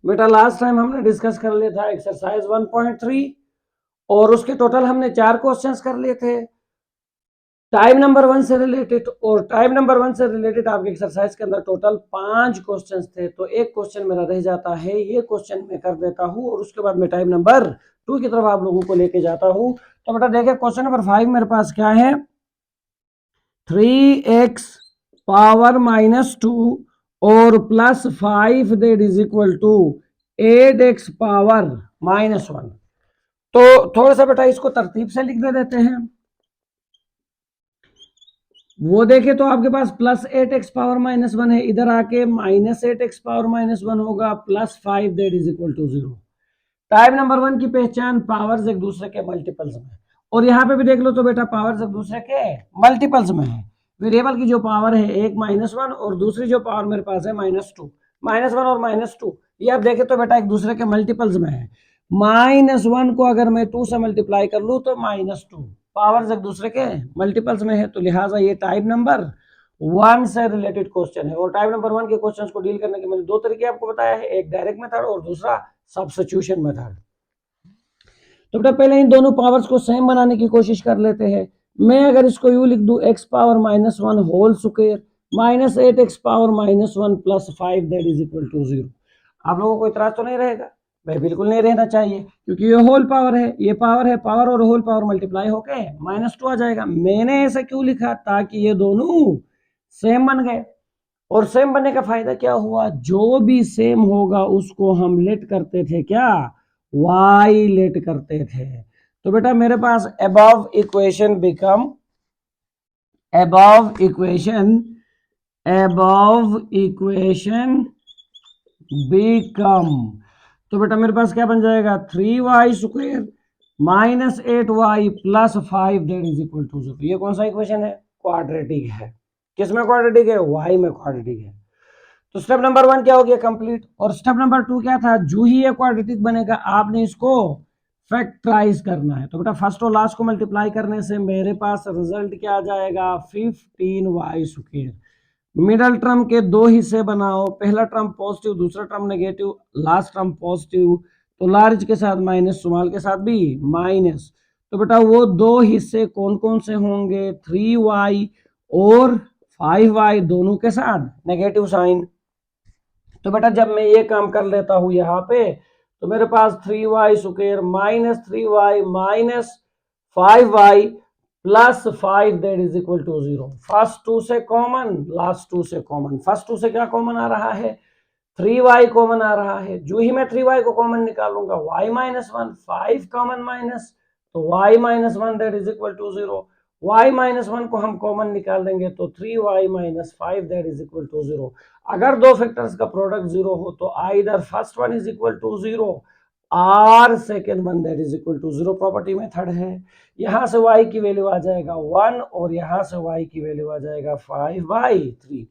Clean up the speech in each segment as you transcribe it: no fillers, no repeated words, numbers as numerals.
बेटा last time हमने discuss कर लिया था एक्सरसाइज 1.3 और उसके टोटल हमने 4 क्वेश्चंस कर लिए थे टाइम नंबर 1 से रिलेटेड, और टाइम नंबर 1 से रिलेटेड आपके एक्सरसाइज के अंदर टोटल 5 क्वेश्चंस थे। तो एक क्वेश्चन मेरा रह जाता है, ये क्वेश्चन मैं कर देता हूँ और उसके बाद मैं टाइम नंबर 2 की तरफ आप लोगों को लेके जाता हूँ। तो बेटा देखिए क्वेश्चन नंबर 5 मेरे पास क्या है, 3x पावर -2 और +5 that is equal to 8x power -1। तो थोड़ा सा बेटा इसको तरतीब से लिख देते हैं। वो देखे तो आपके पास +8x पावर -1 है, इधर आके -8x पावर -1 होगा, +5 that is equal to 0। Type number 1 की पहचान पावर्स एक दूसरे के मल्टीपल्स में, और यहाँ पे भी देख लो तो बेटा पावर्स एक दूसरे के मल्टीपल्स में है। वेरिएबल की जो पावर है एक -1 और दूसरी जो पावर मेरे पास है -2, -1 और -2 ये आप देखे तो बेटा एक दूसरे के मल्टीपल्स में है। -1 को अगर मैं 2 से मल्टीप्लाई कर लूँ तो -2, पावर्स एक दूसरे के मल्टीपल्स में है, तो लिहाजा ये टाइप नंबर 1 से रिलेटेड क्वेश्चन है। और टाइप नंबर 1 के क्वेश्चंस को डील करने के मैंने 2 तरीके आपको बताया है, एक डायरेक्ट मेथड और दूसरा सब्स्टिट्यूशन मेथड। तो बेटा पहले इन दोनों पावर्स को सेम बनाने की कोशिश कर लेते हैं। मैं अगर इसको यूं लिख दूं x power -1 whole square -8x power -1 +5 that is equal to 0। आप लोगों को इतराज तो नहीं रहेगा? भाई बिल्कुल नहीं रहना चाहिए, क्योंकि ये होल पावर है, ये पावर है, पावर और होल पावर मल्टीप्लाई होके -2 आ जाएगा। मैंने ऐसा क्यों लिखा? ताकि ये दोनों सेम बन गए। और सेम बनने का फायदा क्या हुआ? जो भी सेम होगा उसको हम लेट करते थे क्या? वाई लेट करते थे। तो बेटा मेरे पास above equation become above equation become, तो बेटा मेरे पास क्या बन जाएगा? 3y square -8y +5 that is equal to 0। ये कौन सा इक्वेशन है? क्वाड्रेटिक है। किसमें क्वाड्रेटिक है? y में क्वाड्रेटिक है। तो स्टेप नंबर 1 क्या हो गया? कंप्लीट। और स्टेप नंबर 2 क्या था? जो ही ये क्वाड्रेटिक बनेगा आपने इसको फैक्टराइज करना है। तो बेटा फर्स्ट और लास्ट को मल्टीप्लाई करने से मेरे पास रिजल्ट क्या आ जाएगा? 15y square. मिडल टर्म के 2 हिस्से बनाओ, पहला टर्म पॉजिटिव, दूसरा term negative, last term positive. तो लार्ज के साथ माइनस, स्मॉल के साथ भी माइनस। तो बेटा वो 2 हिस्से कौन कौन से होंगे? 3y और 5y, दोनों के साथ नेगेटिव साइन। तो बेटा जब मैं ये काम कर लेता हूं यहाँ पे, तो मेरे पास 3y square -3y -5y +5 that is equal to 0। First 2 से कॉमन, लास्ट 2 से कॉमन। फर्स्ट 2 से क्या कॉमन आ रहा है? 3y कॉमन आ रहा है। जो ही मैं 3y को कॉमन निकालूंगा y -1, 5 कॉमन माइनस, तो y -1 that is equal to 0। y -1 को हम कॉमन निकाल देंगे तो 3y -5 that is equal to 0। अगर दो फैक्टर्स का प्रोडक्ट 0 हो तो either first one is equal to 0 और second one that is equal to 0 property method है। यहां से y की वैल्यू आ जाएगा 1 और यहां से y की वैल्यू आ जाएगा 5/3।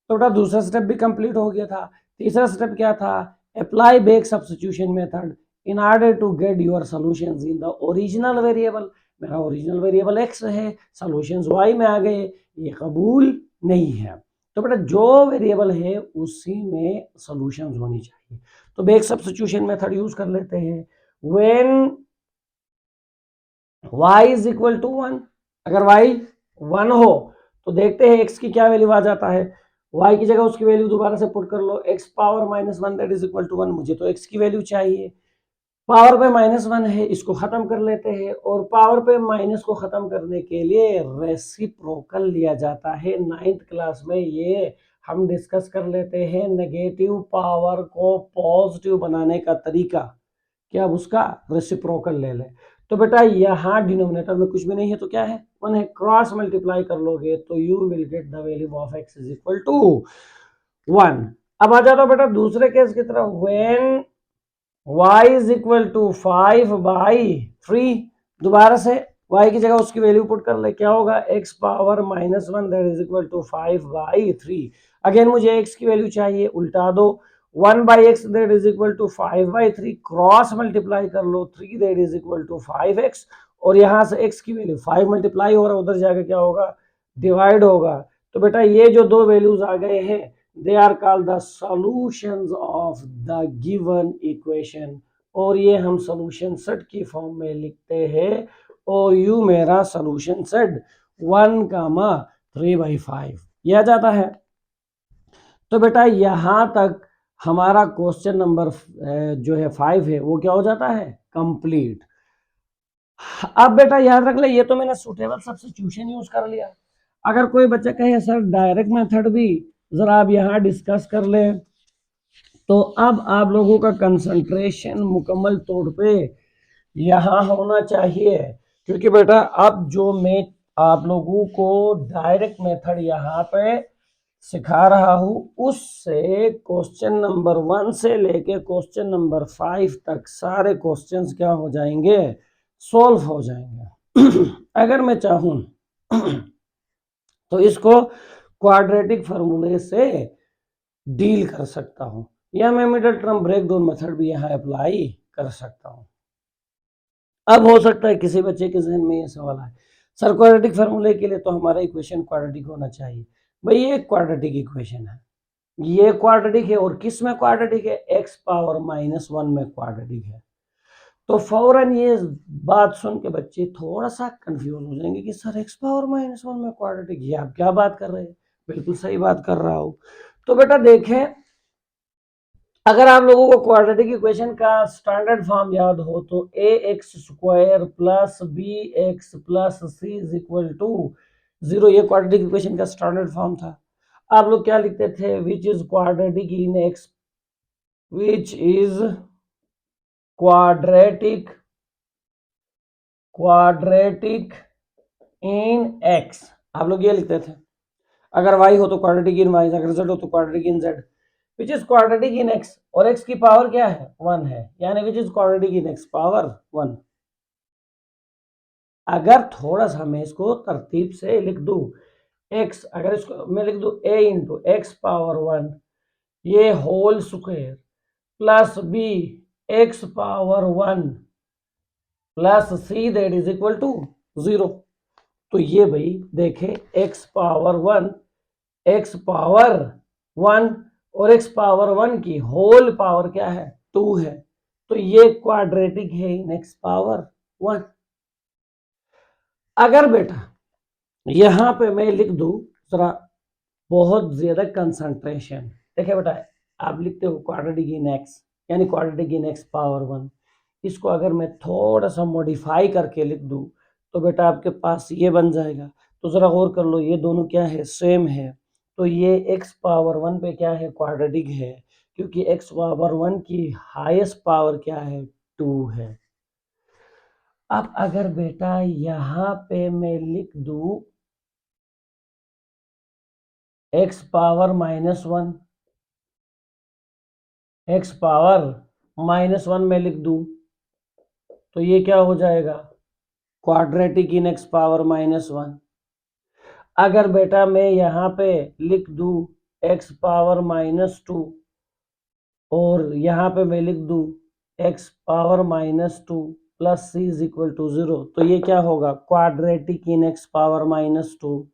तो बेटा दूसरा स्टेप भी कंप्लीट हो गया था। तीसरा स्टेप क्या था? Apply back substitution method in order to get your solutions in the original variable. मेरा ओरिजिनल वेरिएबल x है, सॉल्यूशंस y में आ गए, ये कबूल नहीं है। तो बेटा जो वेरिएबल है उसी में सॉल्यूशंस होनी चाहिए। तो बैक सब्स्टिट्यूशन मेथड यूज कर लेते हैं। When y is equal to 1, अगर y 1 हो तो देखते हैं x की क्या वैल्यू आ जाता है। y की जगह उसकी वैल्यू दोबारा से पुट कर लो, x power -1 that is equal to 1। मुझे तो x की वैल्यू चाहिए। पावर पे -1 है, इसको खत्म कर लेते हैं, और पावर पे माइनस को खत्म करने के लिए रेसिप्रोकल लिया जाता है। 9th क्लास में ये हम डिस्कस कर लेते हैं, नेगेटिव पावर को पॉजिटिव बनाने का तरीका। क्या अब उसका रेसिप्रोकल ले लें। तो बेटा यहाँ डिनोमिनेटर में कुछ भी नहीं है तो क्या है? 1 है। क्रॉस मल्टीप्लाई कर लोगे तो you will get the value of x is equal to 1। अब आ जाता बेटा दूसरे केस की तरफ। When y is equal to 5/3, दोबारा से y की जगह उसकी वैल्यू पुट कर ले, क्या होगा? x power -1 that is equal to 5/3। Again मुझे x की वैल्यू चाहिए, उल्टा दो, 1/x that is equal to 5/3, cross multiply कर लो, 3 that is equal to 5x, और यहां से x की वैल्यू 5 मल्टीप्लाई हो रहा है, उधर जाकर क्या होगा? डिवाइड होगा। तो बेटा ये जो दो वैल्यूज आ गए हैं, they are called the solutions of the given equation, और ये हम सॉल्यूशन सेट की फॉर्म में लिखते हैं। और यू मेरा सॉल्यूशन सेट 1,3/5 यह जाता है। तो बेटा यहां तक हमारा क्वेश्चन नंबर जो है 5 है वो क्या हो जाता है, कंप्लीट। अब बेटा याद रख ले, ये तो मैंने सुटेबल सब्स्टिट्यूशन यूज कर लिया। अगर कोई बच्चा कहे सर डायरेक्ट मेथड भी जरा आप यहाँ डिस्कस कर ले, तो अब आप लोगों का कंसंट्रेशन मुकम्मल तौर पे यहाँ होना चाहिए, क्योंकि बेटा अब जो मैं आप लोगों को डायरेक्ट मेथड यहाँ पे सिखा रहा हूं, उससे क्वेश्चन नंबर 1 से लेके क्वेश्चन नंबर 5 तक सारे क्वेश्चंस क्या हो जाएंगे, सॉल्व हो जाएंगे। अगर मैं चाहूं तो इसको क्वाड्रेटिक फार्मूले से डील कर सकता हूं, या मैं मिडिल टर्म ब्रेकडाउन मेथड भी यहां अप्लाई कर सकता हूं। अब हो सकता है किसी बच्चे के जहन में ये सवाल आए, सर क्वाड्रेटिक फार्मूले के लिए तो हमारा इक्वेशन क्वाड्रेटिक होना चाहिए। भाई ये क्वाड्रेटिक इक्वेशन है, ये क्वाड्रेटिक है, और किस में क्वाड्रेटिक है, x पावर -1 में क्वाड्रेटिक है। तो फौरन ये बात सुन के बच्चे थोड़ा सा कंफ्यूज हो जाएंगे कि सर x पावर -1 में क्वाड्रेटिक, ये आप क्या बात कर रहे हैं। बिल्कुल सही बात कर रहा हूं। तो बेटा देखें, अगर आप लोगों को क्वाड्रेटिक इक्वेशन का स्टैंडर्ड फॉर्म याद हो तो ax² plus bx plus c is equal to 0, ये क्वाड्रेटिक इक्वेशन का स्टैंडर्ड फॉर्म था। आप लोग क्या लिखते थे, which is quadratic in x, which is quadratic in x, आप लोग ये लिखते थे। अगर y हो तो क्वाड्रेटिक इन y, अगर z हो तो quadratic in z, which is quadratic in x, और x की पावर क्या है, 1 है, यानी विच is quadratic in x power 1। अगर थोड़ा सा मैं इसको तरतीब से लिख दूं, x अगर इसको मैं लिख दूं a इंटू एक्स पावर 1 ये whole square plus b x power 1 plus c that is equal to 0। तो ये भाई देखे x पावर 1 x पावर 1 और x पावर 1 की होल पावर क्या है, 2 है। तो ये क्वाड्रेटिक है इन x पावर 1। अगर बेटा यहां पे मैं लिख दूं जरा बहुत ज्यादा कंसंट्रेशन, देखिए बेटा आप लिखते हो क्वाड्रेटिक इन x, यानी क्वाड्रेटिक इन x पावर 1, इसको अगर मैं थोड़ा सा मॉडिफाई करके लिख दूं तो बेटा आपके पास ये बन जाएगा। तो जरा गौर कर लो, ये दोनों क्या है, सेम है। तो ये x पावर 1 पे क्या है, क्वाड्रेटिक है, क्योंकि x पावर 1 की हाईएस्ट पावर क्या है, 2 है। अब अगर बेटा यहां पे मैं लिख दूं x पावर -1, x पावर -1 में लिख दूं तो ये क्या हो जाएगा, क्वाड्रेटिक इन x पावर -1। अगर बेटा मैं यहाँ पे लिख दूं x पावर -2 और यहाँ पे मैं लिख दूं x power -2 plus c is equal to 0, तो ये क्या होगा, क्वाड्रेटिक इन x पावर -2।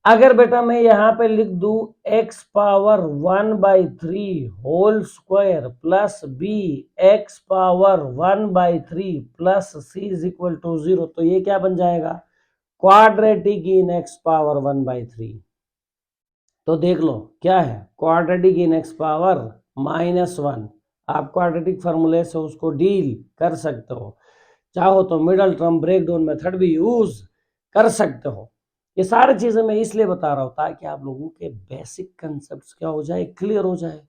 अगर बेटा मैं यहाँ पे लिख दूं x power 1/3 whole square plus b x power 1/3 plus c is equal to 0, तो ये क्या बन जाएगा, क्वाड्रेटिक इन x पावर 1/3। तो देख लो क्या है, क्वाड्रेटिक इन x पावर -1। आप क्वाड्रेटिक फार्मूले से उसको डील कर सकते हो, चाहो तो मिडल टर्म ब्रेकडाउन मेथड भी यूज कर सकते हो। ये सारी चीजें मैं इसलिए बता रहा हूं ताकि आप लोगों के बेसिक कंसेप्ट क्या हो जाए, क्लियर हो जाए।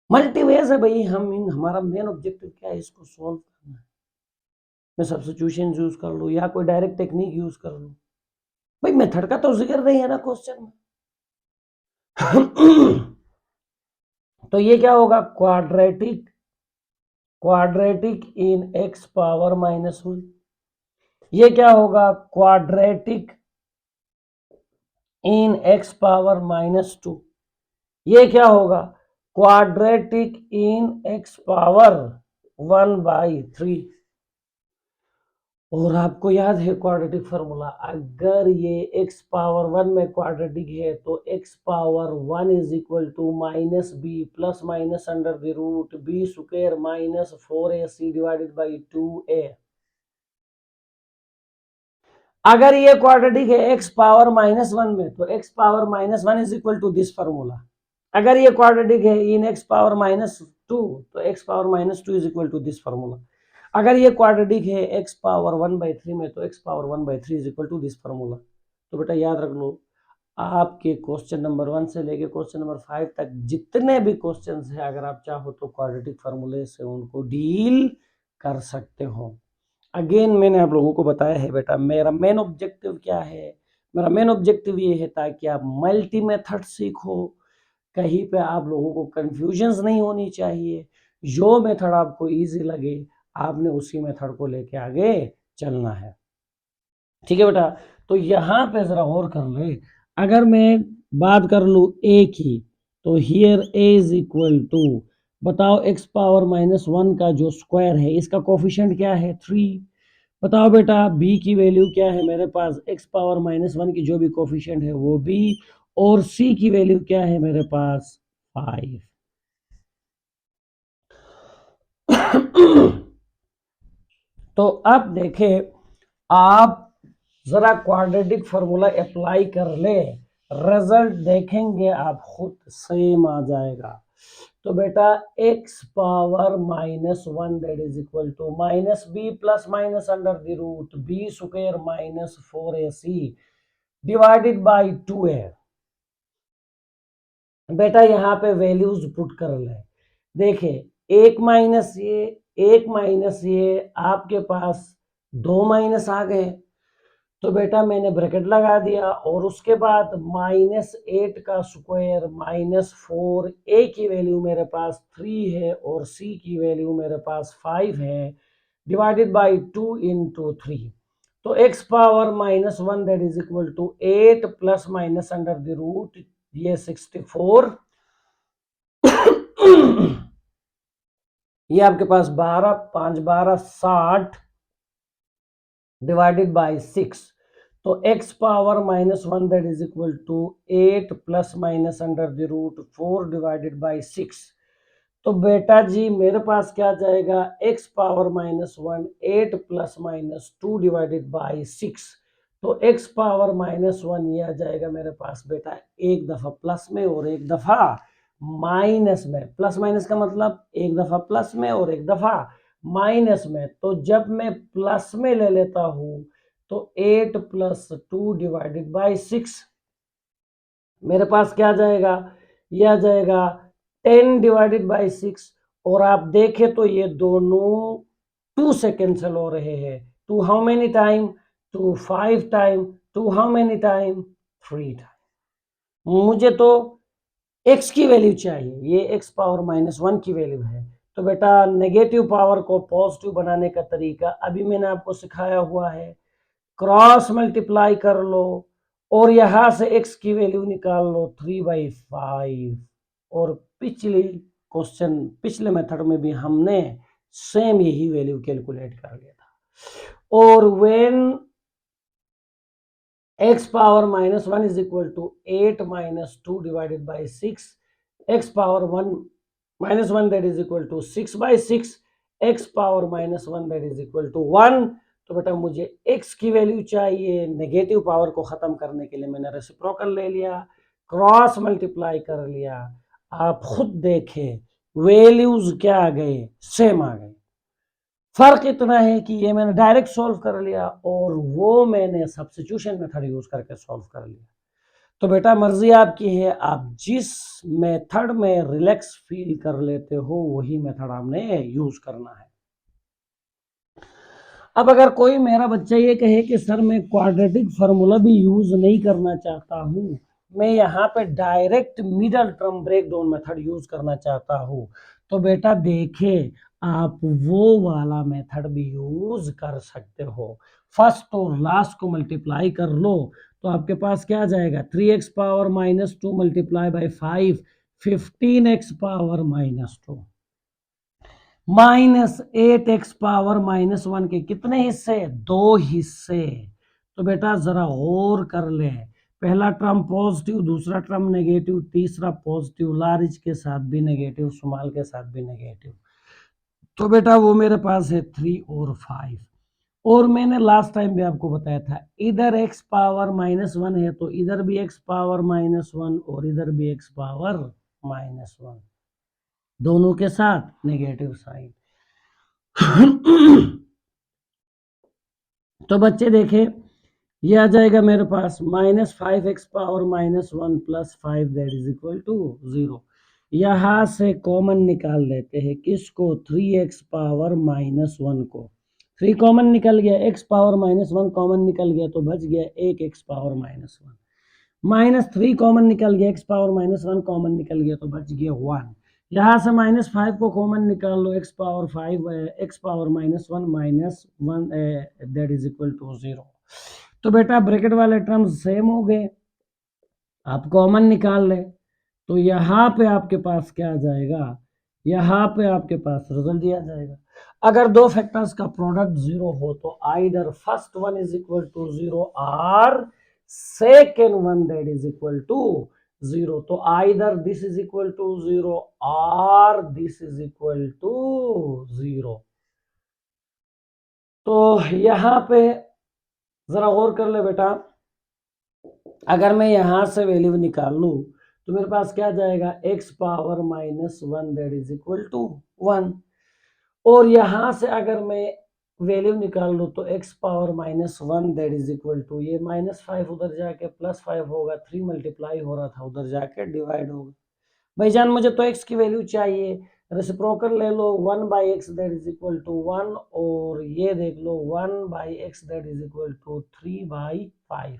मल्टीवेज है भाई, हमारा मेन ऑब्जेक्टिव क्या है, इसको सॉल्व करना है। मैं सब्स्टिट्यूशन यूज कर लूं या कोई डायरेक्ट टेक्निक यूज कर लूं, भाई मेथड का तो जिक्र नहीं है ना क्वेश्चन में। तो ये क्या होगा, क्वाड्रेटिक इन x पावर -1। ये क्या होगा, क्वाड्रेटिक इन x पावर -2। ये क्या होगा, क्वाड्रेटिक इन x पावर 1/3। और आपको याद है क्वाड्रेटिक फार्मूला, अगर ये x पावर 1 में क्वाड्रेटिक है तो x power 1 is equal to minus b plus minus under the root b square minus 4ac divided by 2a। अगर ये क्वाड्रेटिक है x पावर माइनस 1 में तो x power minus 1 is equal to this formula. अगर ये quadratic है इन x power minus 2 तो x power minus 2 is equal to this formula. अगर ये क्वाड्रेटिक है x पावर 1/3 में तो x power 1/3 is equal to this formula. तो बेटा याद रख लो, आपके क्वेश्चन नंबर 1 से लेके क्वेश्चन नंबर 5 तक जितने भी क्वेश्चन है, अगर आप चाहो तो क्वाड्रेटिक फार्मूले से उनको डील कर सकते हो। अगेन मैंने आप लोगों को बताया है बेटा, मेरा मेन ऑब्जेक्टिव क्या है। मेरा मेन ऑब्जेक्टिव ये है ताकि आप मल्टी मेथड सीखो, कहीं पे आप लोगों को कंफ्यूजन नहीं होनी चाहिए। जो मेथड आपको इजी लगे आपने उसी मेथड को लेके आगे चलना है। ठीक है बेटा, तो यहां पे जरा और कर ले। अगर मैं बात कर लू ए की, तो here a is equal to, बताओ x पावर माइनस 1 का जो स्क्वायर है इसका कोफिशिएंट क्या है 3। बताओ बेटा b की वैल्यू क्या है मेरे पास, x पावर माइनस 1 की जो भी कोफिशिएंट है वो b, और c की वैल्यू क्या है मेरे पास 5। तो अब देखें, आप जरा क्वाड्रेटिक फार्मूला अप्लाई कर ले, रिजल्ट देखेंगे आप खुद सेम आ जाएगा। तो बेटा x power minus 1 that is equal to minus b plus minus under the root b square minus 4ac divided by 2a। बेटा यहाँ पे वैल्यूज पुट कर ले, देखे एक माइनस ये आपके पास 2 माइनस आ गए। तो बेटा मैंने ब्रैकेट लगा दिया और उसके बाद -8 का स्क्वायर -4, ए की वैल्यू मेरे पास 3 है और सी की वैल्यू मेरे पास 5 है, डिवाइडेड बाई 2 इंटू 3। तो x power -1 that is equal to 8 plus minus under the root ये 64। ये आपके पास 12, 5 12 60 डिवाइडेड बाई 6। तो x power -1 that is equal to 8 plus minus under the root 4 divided by 6। तो बेटा जी मेरे पास क्या जाएगा, x power -1 8 plus minus 2 divided by 6। तो x पावर -1 ये आ जाएगा मेरे पास बेटा एक दफा प्लस में और एक दफा माइनस में। प्लस माइनस का मतलब एक दफा प्लस में और एक दफा माइनस में। तो जब मैं प्लस में ले लेता हूं तो 8 प्लस 2 डिवाइडेड बाई 6 मेरे पास क्या जाएगा, यह आ जाएगा 10 डिवाइडेड बाई 6। और आप देखें तो ये दोनों 2 से कैंसिल हो रहे हैं। 2 how many time, 2 5 time, 2 how many time 3 time. मुझे तो x की वैल्यू चाहिए, ये x पावर -1 की वैल्यू है। तो बेटा नेगेटिव पावर को पॉजिटिव बनाने का तरीका अभी मैंने आपको सिखाया हुआ है, क्रॉस मल्टीप्लाई कर लो और यहां से x की वैल्यू निकाल लो 3/5। और पिछले मेथड में भी हमने सेम यही वैल्यू कैलकुलेट कर लिया था। और when x power -1 is equal to 8 - 2 divided by 6, x power 1 that is equal to 6/6, x power -1 that is equal to 1। तो बेटा मुझे x की वैल्यू चाहिए, नेगेटिव पावर को खत्म करने के लिए मैंने रेसिप्रोकल ले लिया, क्रॉस मल्टीप्लाई कर लिया। आप खुद देखें वैल्यूज क्या आ गए, सेम आ गए। फर्क इतना है कि ये मैंने डायरेक्ट सॉल्व कर लिया और वो मैंने सब्स्टिट्यूशन मेथड यूज करके सॉल्व कर लिया। तो बेटा मर्जी आपकी है, आप जिस मेथड में रिलैक्स फील कर लेते हो वही मेथड आपने यूज करना है। अब अगर कोई मेरा बच्चा ये कहे कि सर मैं क्वाड्रेटिक फार्मूला भी यूज नहीं करना चाहता हूँ, मैं यहाँ पे direct middle term break down method use करना चाहता हूँ, तो बेटा देखे आप वो वाला मेथड भी यूज कर सकते हो। फर्स्ट और लास्ट को मल्टीप्लाई कर लो तो आपके पास क्या जाएगा, 3x power -2 multiply by 5, 15x power -2 -8x⁻−1 के कितने हिस्से? 2 हिस्से। तो बेटा जरा और कर ले, पहला टर्म पॉजिटिव, दूसरा टर्म नेगेटिव, तीसरा पॉजिटिव, लार्ज के साथ भी नेगेटिव, स्मॉल के साथ भी नेगेटिव। तो बेटा वो मेरे पास है 3 और 5। और मैंने लास्ट टाइम भी आपको बताया था, इधर x⁻−1 है तो इधर भी x⁻−1 और इधर भी x⁻−1, दोनों के साथ नेगेटिव साइन। तो बच्चे देखे, ये आ जाएगा मेरे पास -5x⁻−1 + 5 that is equal to 0। यहां से कॉमन निकाल लेते हैं, किसको? 3x⁻−1 को। 3 कॉमन निकल गया, x⁻−1 कॉमन निकल गया तो बच गया 1x⁻−1। -3 कॉमन निकल गया, x⁻−1 कॉमन निकल गया तो बच गया 1। यहां से -5 को कॉमन निकाल लो, x⁻1 that is equal to 0। तो बेटा ब्रैकेट वाले टर्म्स सेम हो गए, आप कॉमन निकाल ले तो यहाँ पे आपके पास क्या आ जाएगा? यहाँ पे आपके पास रिजल्ट दिया जाएगा। अगर दो फैक्टर्स का प्रोडक्ट 0 हो तो either first one is equal to 0 और second one that is equal to 0। तो either this is equal to 0 और दिस इज इक्वल टू 0। तो यहाँ पे जरा गौर कर ले बेटा, अगर मैं यहां से वैल्यू निकाल लूं तो मेरे पास क्या जाएगा? x⁻−1 that is equal to 1। और यहां से अगर मैं वैल्यू निकाल लूं तो x⁻−1 that is equal to, ये -5 उधर जाके +5 होगा, 3 मल्टीप्लाई हो रहा था उधर जाके डिवाइड होगा। भाईजान मुझे तो x की वैल्यू चाहिए, रेसिप्रोकल ले लो, 1/x that is equal to 1, और ये देख लो 1/x that is equal to 3/5।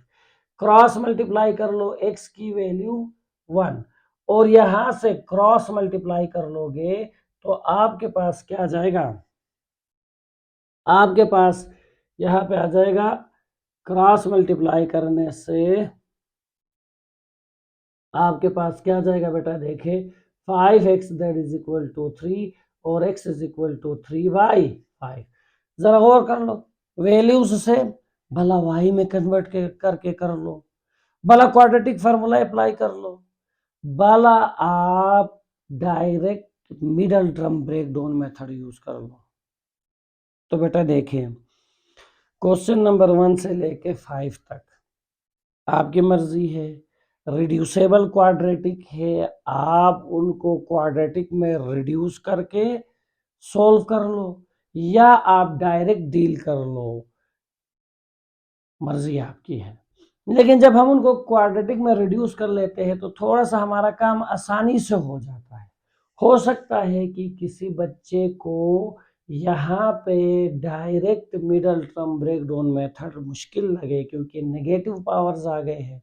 Cross multiply कर लो, x की वैल्यू 1 और यहां से क्रॉस मल्टीप्लाई कर लोगे तो आपके पास क्या जाएगा? आपके पास यहां पे आ जाएगा, क्रॉस मल्टीप्लाई करने से आपके पास क्या जाएगा बेटा? देखे 5x that is equal to 3 और x इज इक्वल टू 3/5। जरा गौर कर लो, वैल्यूज से भला y में कन्वर्ट करके कर लो, भला क्वाड्रेटिक फार्मूला अप्लाई कर लो, भला आप direct middle term breakdown method use कर लो। तो बेटा देखिए, क्वेश्चन नंबर 1 से लेके 5 तक आपकी मर्जी है, रिड्यूसेबल क्वाड्रेटिक है, आप उनको क्वाड्रेटिक में रिड्यूस करके सॉल्व कर लो या आप डायरेक्ट डील कर लो, मर्जी आपकी है। लेकिन जब हम उनको क्वाड्रेटिक में रिड्यूस कर लेते हैं तो थोड़ा सा हमारा काम आसानी से हो जाता है। हो सकता है कि किसी बच्चे को यहाँ पे direct middle term breakdown method मुश्किल लगे क्योंकि नेगेटिव पावर्स आ गए हैं,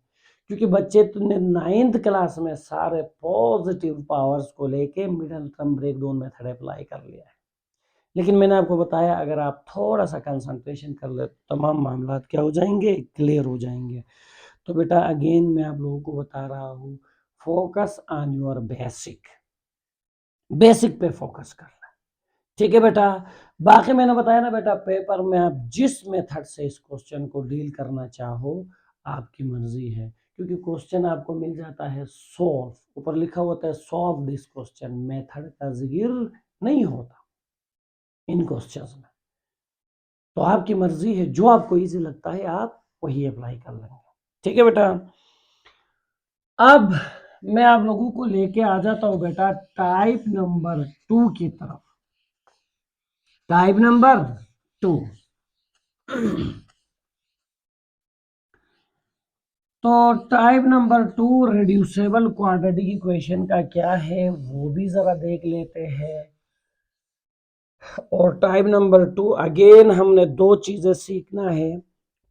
क्योंकि बच्चे तुमने 9th क्लास में सारे पॉजिटिव पावर्स को लेके middle term breakdown method apply कर लिया है। लेकिन मैंने आपको बताया अगर आप थोड़ा सा कंसंट्रेशन कर ले तो तमाम मामला क्या हो जाएंगे? क्लियर हो जाएंगे। तो बेटा अगेन मैं आप लोगों को बता रहा हूँ, focus on your basic, basic पे फोकस करना, ठीक है बेटा। बाकी मैंने बताया ना बेटा, पेपर में आप जिस मेथड से इस क्वेश्चन को डील करना चाहो आपकी मर्जी है, क्योंकि क्वेश्चन आपको मिल जाता है सॉल्व, ऊपर लिखा होता है सॉल्व दिस क्वेश्चन, मेथड का जिक्र नहीं होता इन क्वेश्चंस में। तो आपकी मर्जी है, जो आपको इजी लगता है आप वही अप्लाई कर लेंगे, ठीक है बेटा। अब मैं आप लोगों को लेके आ जाता हूं बेटा टाइप नंबर 2 की तरफ। टाइप नंबर 2 तो type number 2 reducible quadratic equation का क्या है वो भी जरा देख लेते हैं। और टाइप नंबर 2 अगेन हमने दो चीजें सीखना है,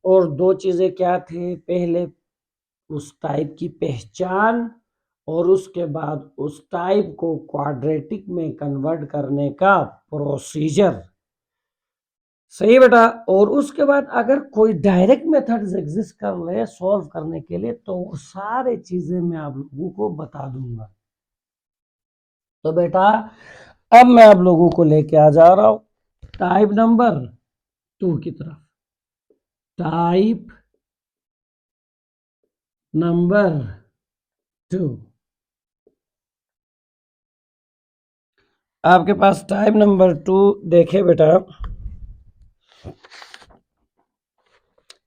और दो चीजें क्या थे? पहले उस टाइप की पहचान और उसके बाद उस टाइप को क्वाड्रेटिक में कन्वर्ट करने का प्रोसीजर, सही बेटा। और उसके बाद अगर कोई डायरेक्ट मेथड्स एग्जिस्ट कर ले सॉल्व करने के लिए तो वो सारे चीजें मैं आप लोगों को बता दूंगा। तो बेटा अब मैं आप लोगों को लेके आ जा रहा हूं टाइप नंबर 2 की तरफ। टाइप नंबर 2, आपके पास टाइप नंबर 2 देखे बेटा,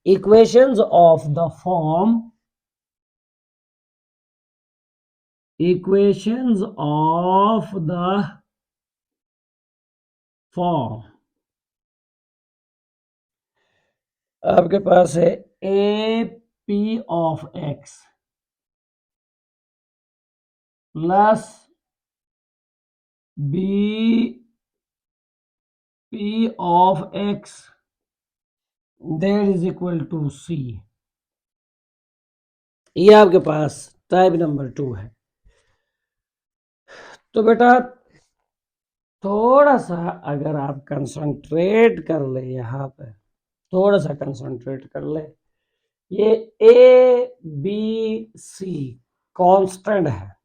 equations of the form, equations of the form आपके पास है a p of x plus b p of x that is equal to c. ये आपके पास टाइप नंबर 2 है। तो बेटा थोड़ा सा अगर आप कंसंट्रेट कर ले, यहाँ पे थोड़ा सा कंसंट्रेट कर ले, ये ए बी सी कांस्टेंट है।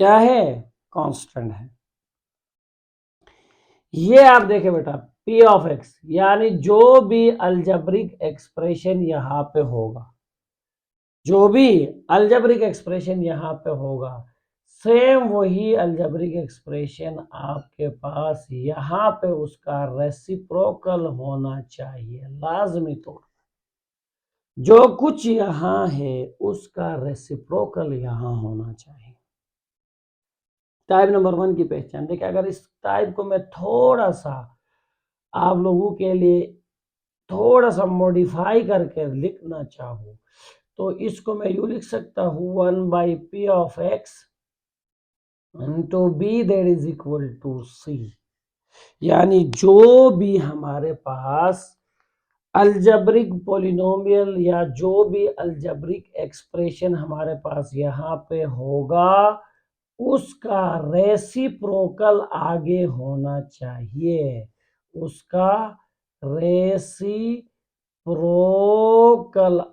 क्या है? कांस्टेंट है। ये आप देखें बेटा पी ऑफ एक्स, यानी जो भी अलजेब्रिक एक्सप्रेशन यहाँ पे होगा, जो भी अलजेब्रिक एक्सप्रेशन यहाँ पे होगा, सेम वही अलजेब्रिक एक्सप्रेशन आपके पास यहाँ पे उसका रेसिप्रोकल होना चाहिए, लाजमी तौर पर जो कुछ यहाँ है उसका रेसिप्रोकल यहाँ होना चाहिए। टाइप नंबर 1 की पहचान देखिए, अगर इस टाइप को मैं थोड़ा सा आप लोगों के लिए थोड़ा सा मॉडिफाई करके लिखना चाहूँ तो इसको मैं यूं लिख सकता हूँ 1/p of x into b that is equal to c. यानी जो भी हमारे पास अलजेब्रिक पॉलिनोमियल या जो भी अलजेब्रिक एक्सप्रेशन हमारे पास यहाँ पे होगा उसका रेसिप्रोकल आगे होना चाहिए, उसका रेसिप्रोकल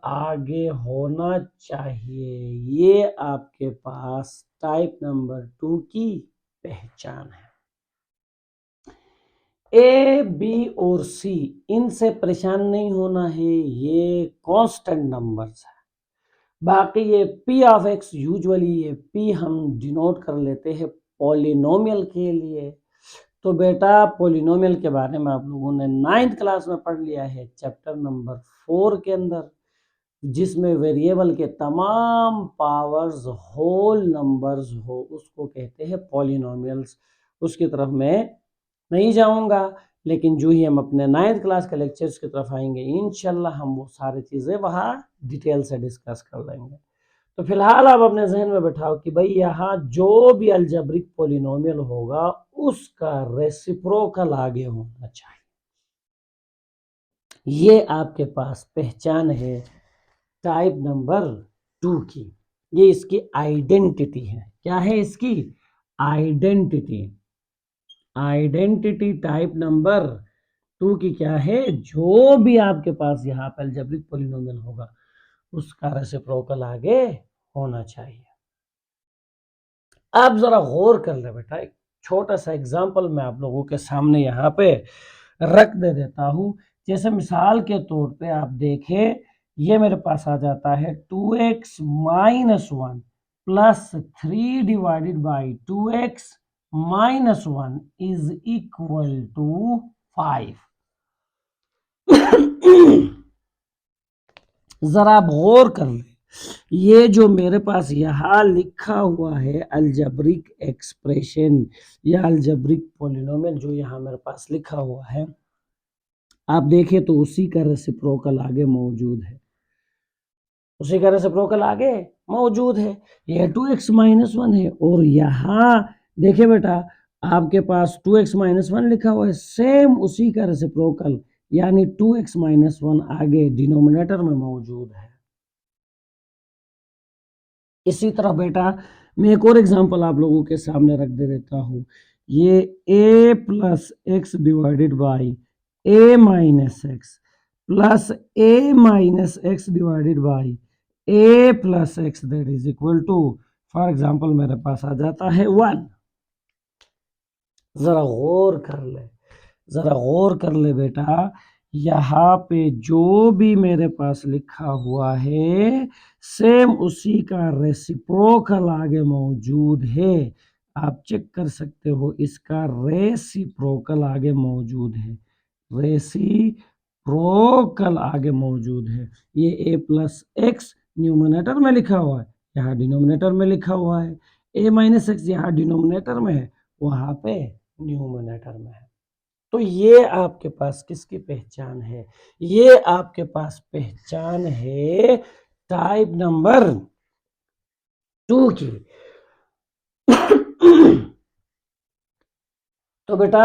आगे होना चाहिए। ये आपके पास टाइप नंबर 2 की पहचान है। ए बी और सी इनसे परेशान नहीं होना है, ये कांस्टेंट नंबर्स है। बाकी ये पी ऑफ एक्स यूजुअली ये पी हम डिनोट कर लेते हैं पॉलिनोमियल के लिए। तो बेटा पॉलिनोमियल के बारे में आप लोगों ने 9th क्लास में पढ़ लिया है चैप्टर नंबर 4 के अंदर, जिसमें वेरिएबल के तमाम पावर्स होल नंबर्स हो उसको कहते हैं पॉलिनोमियल्स। उसकी तरफ मैं नहीं जाऊंगा, लेकिन जो ही हम अपने 9th क्लास के लेक्चर्स की तरफ आएंगे इंशाल्लाह हम वो सारी चीज़ें वहाँ डिटेल से डिस्कस कर लेंगे। तो फिलहाल आप अपने जहन में बैठाओ कि भाई यहाँ जो भी अलजेब्रिक पॉलिनोमियल होगा उसका रेसिप्रोकल आगे होना चाहिए। ये आपके पास पहचान है टाइप नंबर 2 की, ये इसकी आइडेंटिटी है। क्या है इसकी आइडेंटिटी? आइडेंटिटी टाइप नंबर 2 की क्या है? जो भी आपके पास यहाँ पर अलजेब्रिक पॉलिनोमियल होगा उसका रेसिप्रोकल आगे होना चाहिए। आप जरा गौर कर ले बेटा, एक छोटा सा एग्जांपल मैं आप लोगों के सामने यहाँ पे रख दे देता हूँ। जैसे मिसाल के तौर पे आप देखें, ये मेरे पास आ जाता है 2x minus 1 plus 3 divided by 2x minus 1 is equal to 5। जरा आप गौर कर ले, ये जो मेरे पास यहाँ लिखा हुआ है अलजेब्रिक एक्सप्रेशन या अलजेब्रिक पॉलिनोमियल जो यहाँ मेरे पास लिखा हुआ है, आप देखें तो उसी का रेसिप्रोकल आगे मौजूद है, उसी का रेसिप्रोकल आगे मौजूद है। ये 2x माइनस 1 है और यहाँ देखिए बेटा आपके पास 2x माइनस 1 लिखा हुआ है, सेम उसी का रेसिप्रोकल यानी 2x माइनस 1 आगे डिनोमिनेटर में मौजूद है। इसी तरह बेटा मैं एक और एग्जांपल आप लोगों के सामने रख दे देता हूँ। ये a plus x divided by a minus x plus a minus x divided by a plus x that is equal to, for example मेरे पास आ जाता है 1। जरा गौर कर ले, जरा गौर कर ले बेटा, यहाँ पे जो भी मेरे पास लिखा हुआ है सेम उसी का रेसिप्रोकल आगे मौजूद है। आप चेक कर सकते हो, इसका रेसिप्रोकल आगे मौजूद है, रेसिप्रोकल आगे मौजूद है। ये a प्लस एक्स न्यूमरेटर में लिखा हुआ है, यहाँ डिनोमिनेटर में लिखा हुआ है। a माइनस एक्स यहाँ डिनोमिनेटर में है, वहां पे न्यूमरेटर में है। तो ये आपके पास किसकी पहचान है? ये आपके पास पहचान है टाइप नंबर 2 की। तो बेटा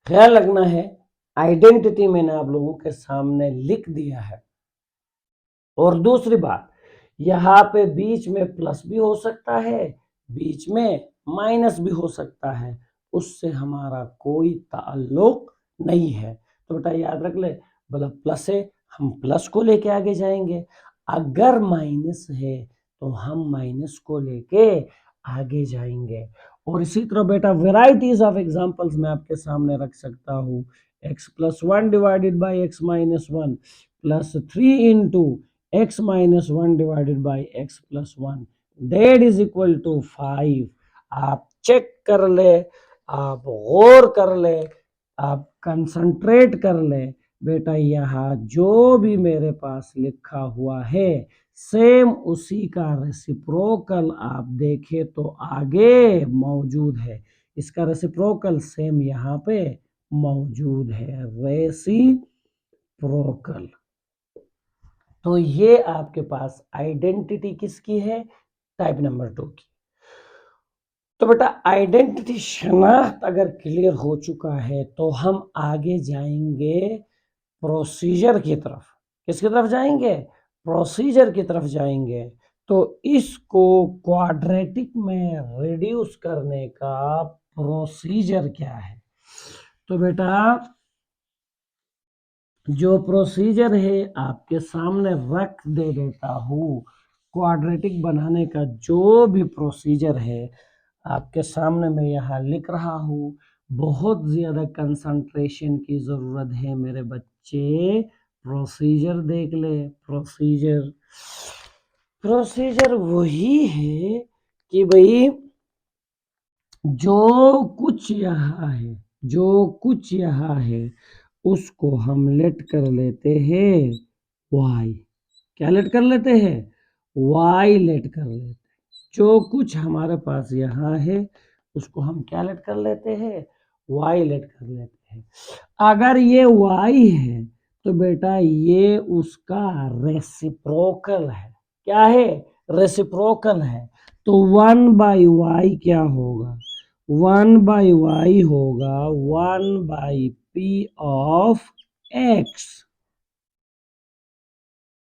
ख्याल रखना है, आइडेंटिटी मैंने आप लोगों के सामने लिख दिया है। और दूसरी बात, यहाँ पे बीच में प्लस भी हो सकता है, बीच में माइनस भी हो सकता है, उससे हमारा कोई ताल्लुक नहीं है। तो बेटा याद रख ले, मतलब प्लस है हम प्लस को लेके आगे जाएंगे, अगर माइनस है तो हम माइनस को लेके आगे जाएंगे। और इसी तरह बेटा वेराइटीज ऑफ एग्जांपल्स मैं आपके सामने रख सकता हूँ। x plus 1 divided by x minus 1 plus 3 into x minus 1 divided by x plus 1 that is equal to 5। आप चेक कर ले, आप गौर कर ले, आप कंसंट्रेट कर ले बेटा, यहाँ जो भी मेरे पास लिखा हुआ है सेम उसी का रेसिप्रोकल आप देखें तो आगे मौजूद है। इसका रेसिप्रोकल सेम यहाँ पे मौजूद है, रेसिप्रोकल। तो ये आपके पास आइडेंटिटी किसकी है? टाइप नंबर 2 की। तो बेटा आइडेंटिटी शनाख्त अगर क्लियर हो चुका है तो हम आगे जाएंगे प्रोसीजर की तरफ। किसकी तरफ जाएंगे? प्रोसीजर की तरफ जाएंगे। तो इसको क्वाड्रेटिक में रिड्यूस करने का प्रोसीजर क्या है? तो बेटा जो प्रोसीजर है आपके सामने रख दे देता हूँ। क्वाड्रेटिक बनाने का जो भी प्रोसीजर है आपके सामने मैं यहाँ लिख रहा हूँ। बहुत ज़्यादा कंसंट्रेशन की ज़रूरत है मेरे बच्चे। प्रोसीजर देख ले, प्रोसीजर प्रोसीजर वही है कि भाई जो कुछ यहाँ है, जो कुछ यहाँ है उसको हम लेट कर लेते हैं y। क्या लेट कर लेते हैं? y लेट कर लेते हैं। जो कुछ हमारे पास यहाँ है उसको हम क्या लेट कर लेते हैं? y लेट कर लेते हैं। अगर ये y है तो बेटा ये उसका रेसिप्रोकल है। क्या है? रेसिप्रोकल है। तो 1/y क्या होगा? 1/y होगा 1/p ऑफ x।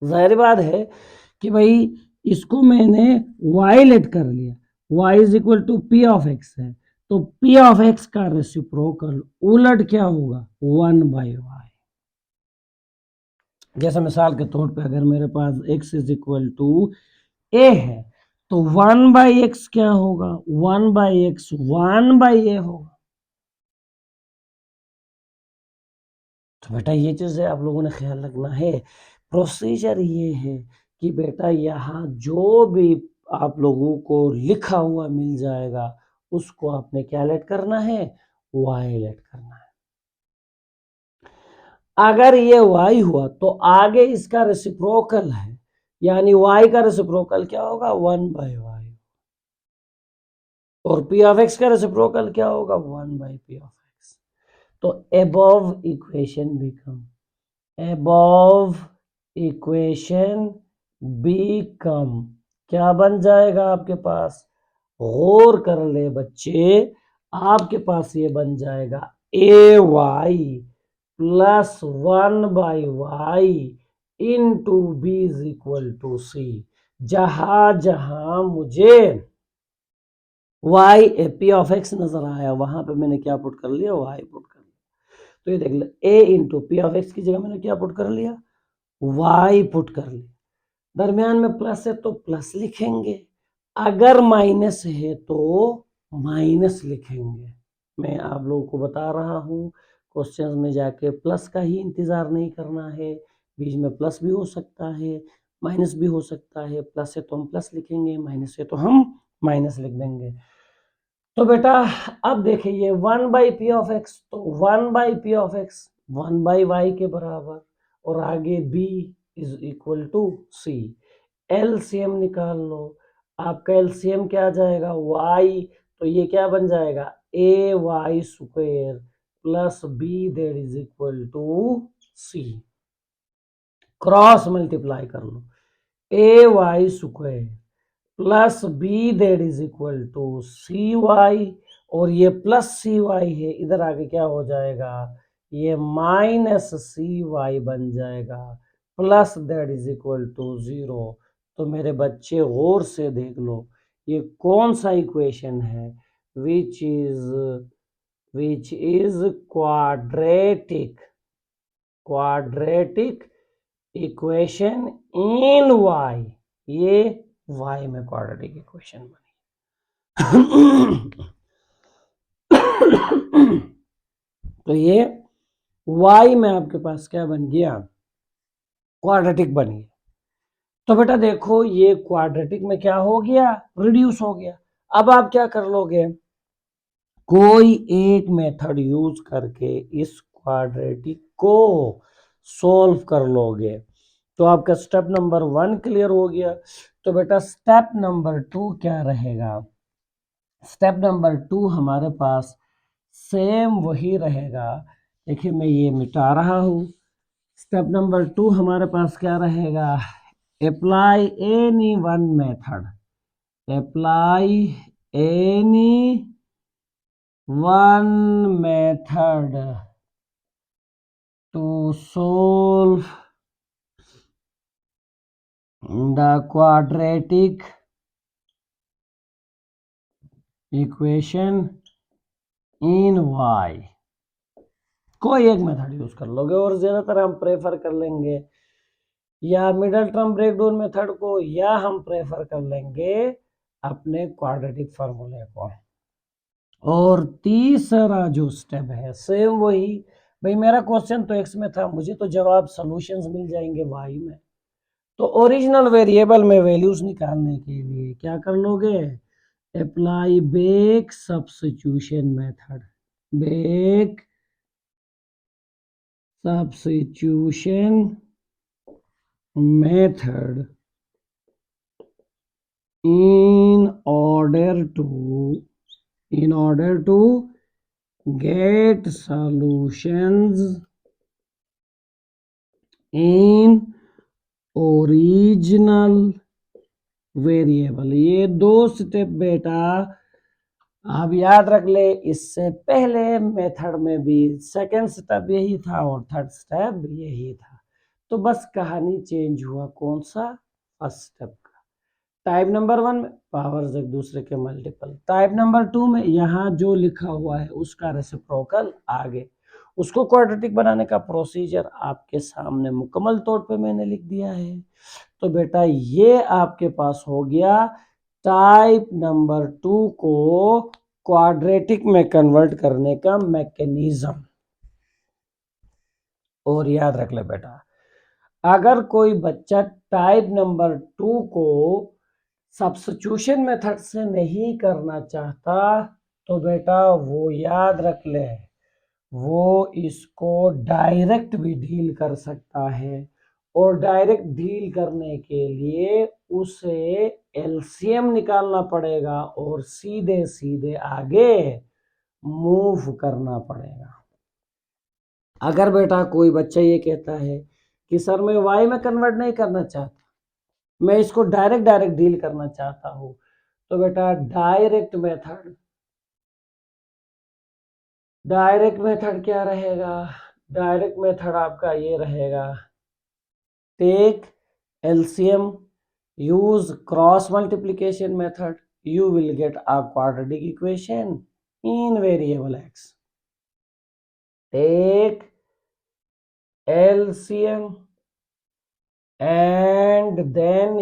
जाहिर बात है कि भाई इसको मैंने y लेट कर लिया, y is equal to p of x है, तो p ऑफ x का रेसिप्रोकल उलट क्या होगा? 1/y। जैसे मिसाल के तौर पे अगर मेरे पास x is equal to a है तो 1/x क्या होगा? 1/x 1/a होगा। तो बेटा ये चीज़ें आप लोगों ने ख्याल रखना है। प्रोसीजर ये है कि बेटा यहाँ जो भी आप लोगों को लिखा हुआ मिल जाएगा उसको आपने क्या लेट करना है? y लेट करना है। अगर ये y हुआ तो आगे इसका रेसिप्रोकल है, यानी y का रेसिप्रोकल क्या होगा? 1/y। और p ऑफ x का रेसिप्रोकल क्या होगा? 1/p of x। तो अबव इक्वेशन बिकम क्या बन जाएगा आपके पास? गौर कर ले बच्चे, आपके पास ये बन जाएगा ay plus 1/y into b is equal to c. जहां जहां मुझे y p ऑफ x नजर आया वहां पे मैंने क्या पुट कर लिया? y पुट कर लिया। तो ये देख ले, a into P of x की जगह मैंने क्या पुट कर लिया? y पुट कर लिया। दरमियान में प्लस है तो प्लस लिखेंगे, अगर माइनस है तो माइनस लिखेंगे। मैं आप लोगों को बता रहा हूँ, क्वेश्चंस में जाके प्लस का ही इंतज़ार नहीं करना है, बीच में प्लस भी हो सकता है, माइनस भी हो सकता है, प्लस है तो हम प्लस लिखेंगे, माइनस है तो हम माइनस लिख देंगे। तो बेटा अब देखिए 1/p(x), तो 1/p(x) 1/y के बराबर, और आगे b is equal to c। LCM निकाल लो, आपका एलसीएम क्या आ जाएगा y, तो ये क्या बन जाएगा ay² plus b that is equal to c। Cross multiply कर लो, ay² plus b that is equal to c y, और ये प्लस सी वाई है, इधर आगे क्या हो जाएगा, ये माइनस सी वाई बन जाएगा, plus that is equal to 0। तो मेरे बच्चे गौर से देख लो, ये कौन सा इक्वेशन है, विच is quadratic equation in y, ये y में क्वाड्रेटिक इक्वेशन बनी। तो ये y में आपके पास क्या बन गया, क्वाड्रेटिक बन गया। तो बेटा देखो ये क्वाड्रेटिक में क्या हो गया, रिड्यूस हो गया। अब आप क्या कर लोगे, कोई एक मेथड यूज करके इस क्वाड्रेटिक को सॉल्व कर लोगे। तो आपका स्टेप नंबर 1 क्लियर हो गया। तो बेटा स्टेप नंबर 2 क्या रहेगा, स्टेप नंबर 2 हमारे पास सेम वही रहेगा। देखिए मैं ये मिटा रहा हूं। स्टेप नंबर 2 हमारे पास क्या रहेगा, apply any one method, apply any one method to solve the quadratic equation in y। कोई एक मेथड यूज कर लोगे, और ज्यादातर हम प्रेफर कर लेंगे या मिडल टर्म ब्रेकडाउन मेथड को, या हम प्रेफर कर लेंगे अपने क्वाड्रेटिक फार्मूले को। और तीसरा जो स्टेप है सेम वही, भाई मेरा क्वेश्चन तो x में था, मुझे तो जवाब सॉल्यूशंस मिल जाएंगे y में। तो ओरिजिनल वेरिएबल में वैल्यूज निकालने के लिए क्या कर लोगे, apply back substitution method, back substitution method in order to get solutions in original variable. ये दो स्टेप बेटा आप याद रख ले, इससे पहले मेथड में भी सेकंड स्टेप यही था और थर्ड स्टेप यही था। तो बस कहानी चेंज हुआ, कौन सा, फर्स्ट स्टेप का। टाइप नंबर 1 में पावर्स एक दूसरे के मल्टीपल, टाइप नंबर 2 में यहाँ जो लिखा हुआ है उसका रेसिप्रोकल आगे, उसको क्वाड्रेटिक बनाने का प्रोसीजर आपके सामने मुकम्मल तौर पे मैंने लिख दिया है। तो बेटा ये आपके पास हो गया टाइप नंबर 2 को क्वाड्रेटिक में कन्वर्ट करने का मैकेनिज्म। और याद रख ले बेटा, अगर कोई बच्चा टाइप नंबर 2 को सब्स्टिट्यूशन मेथड से नहीं करना चाहता, तो बेटा वो याद रख ले, वो इसको डायरेक्ट भी डील कर सकता है। और डायरेक्ट डील करने के लिए उसे एलसीएम निकालना पड़ेगा और सीधे सीधे आगे मूव करना पड़ेगा। अगर बेटा कोई बच्चा ये कहता है कि सर मैं वाई में कन्वर्ट नहीं करना चाहता, मैं इसको डायरेक्ट डील करना चाहता हूं, तो बेटा डायरेक्ट मेथड क्या रहेगा, डायरेक्ट मेथड आपका ये रहेगा, take LCM, use cross multiplication method, you will get a quadratic equation in variable x. Take LCM and then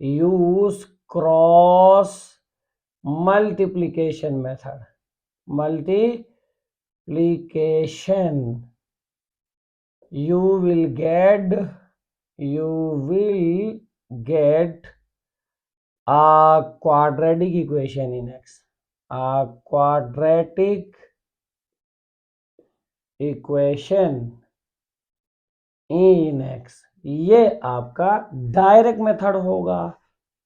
use cross multiplication method, multiplication, you will get a quadratic equation in x, a quadratic equation in x। ये आपका direct method होगा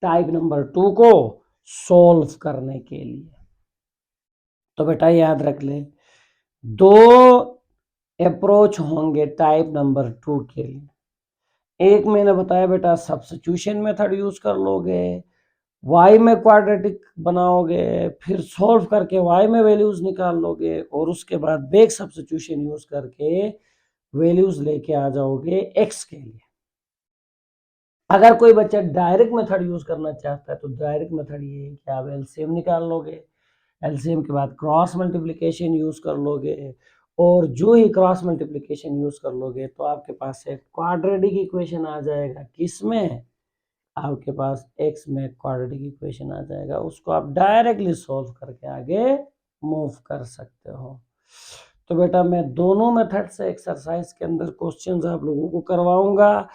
type number 2 को solve करने के लिए। तो बेटा याद रख ले, दो अप्रोच होंगे टाइप नंबर 2 के लिए। एक मैंने बताया बेटा सब्स्टिट्यूशन मेथड यूज कर लोगे, y में क्वाड्रेटिक बनाओगे, फिर सॉल्व करके y में वैल्यूज निकाल लोगे और उसके बाद बैक सब्स्टिट्यूशन यूज करके वैल्यूज लेके आ जाओगे x के लिए। अगर कोई बच्चा डायरेक्ट मेथड यूज करना चाहता है तो डायरेक्ट मेथड ये है कि आप एलसीएम निकाल लोगे, एलसीएम के बाद क्रॉस मल्टीप्लिकेशन यूज कर लोगे, और जो ही क्रॉस मल्टीप्लिकेशन यूज कर लोगे तो आपके पास एक क्वाड्रेटिक इक्वेशन आ जाएगा। किसमें? आपके पास x में क्वाड्रेटिक इक्वेशन आ जाएगा, उसको आप डायरेक्टली सॉल्व करके आगे मूव कर सकते हो। तो बेटा मैं दोनों मेथड से एक्सरसाइज के अंदर क्वेश्चंस आप लोगों को करवाऊंगा,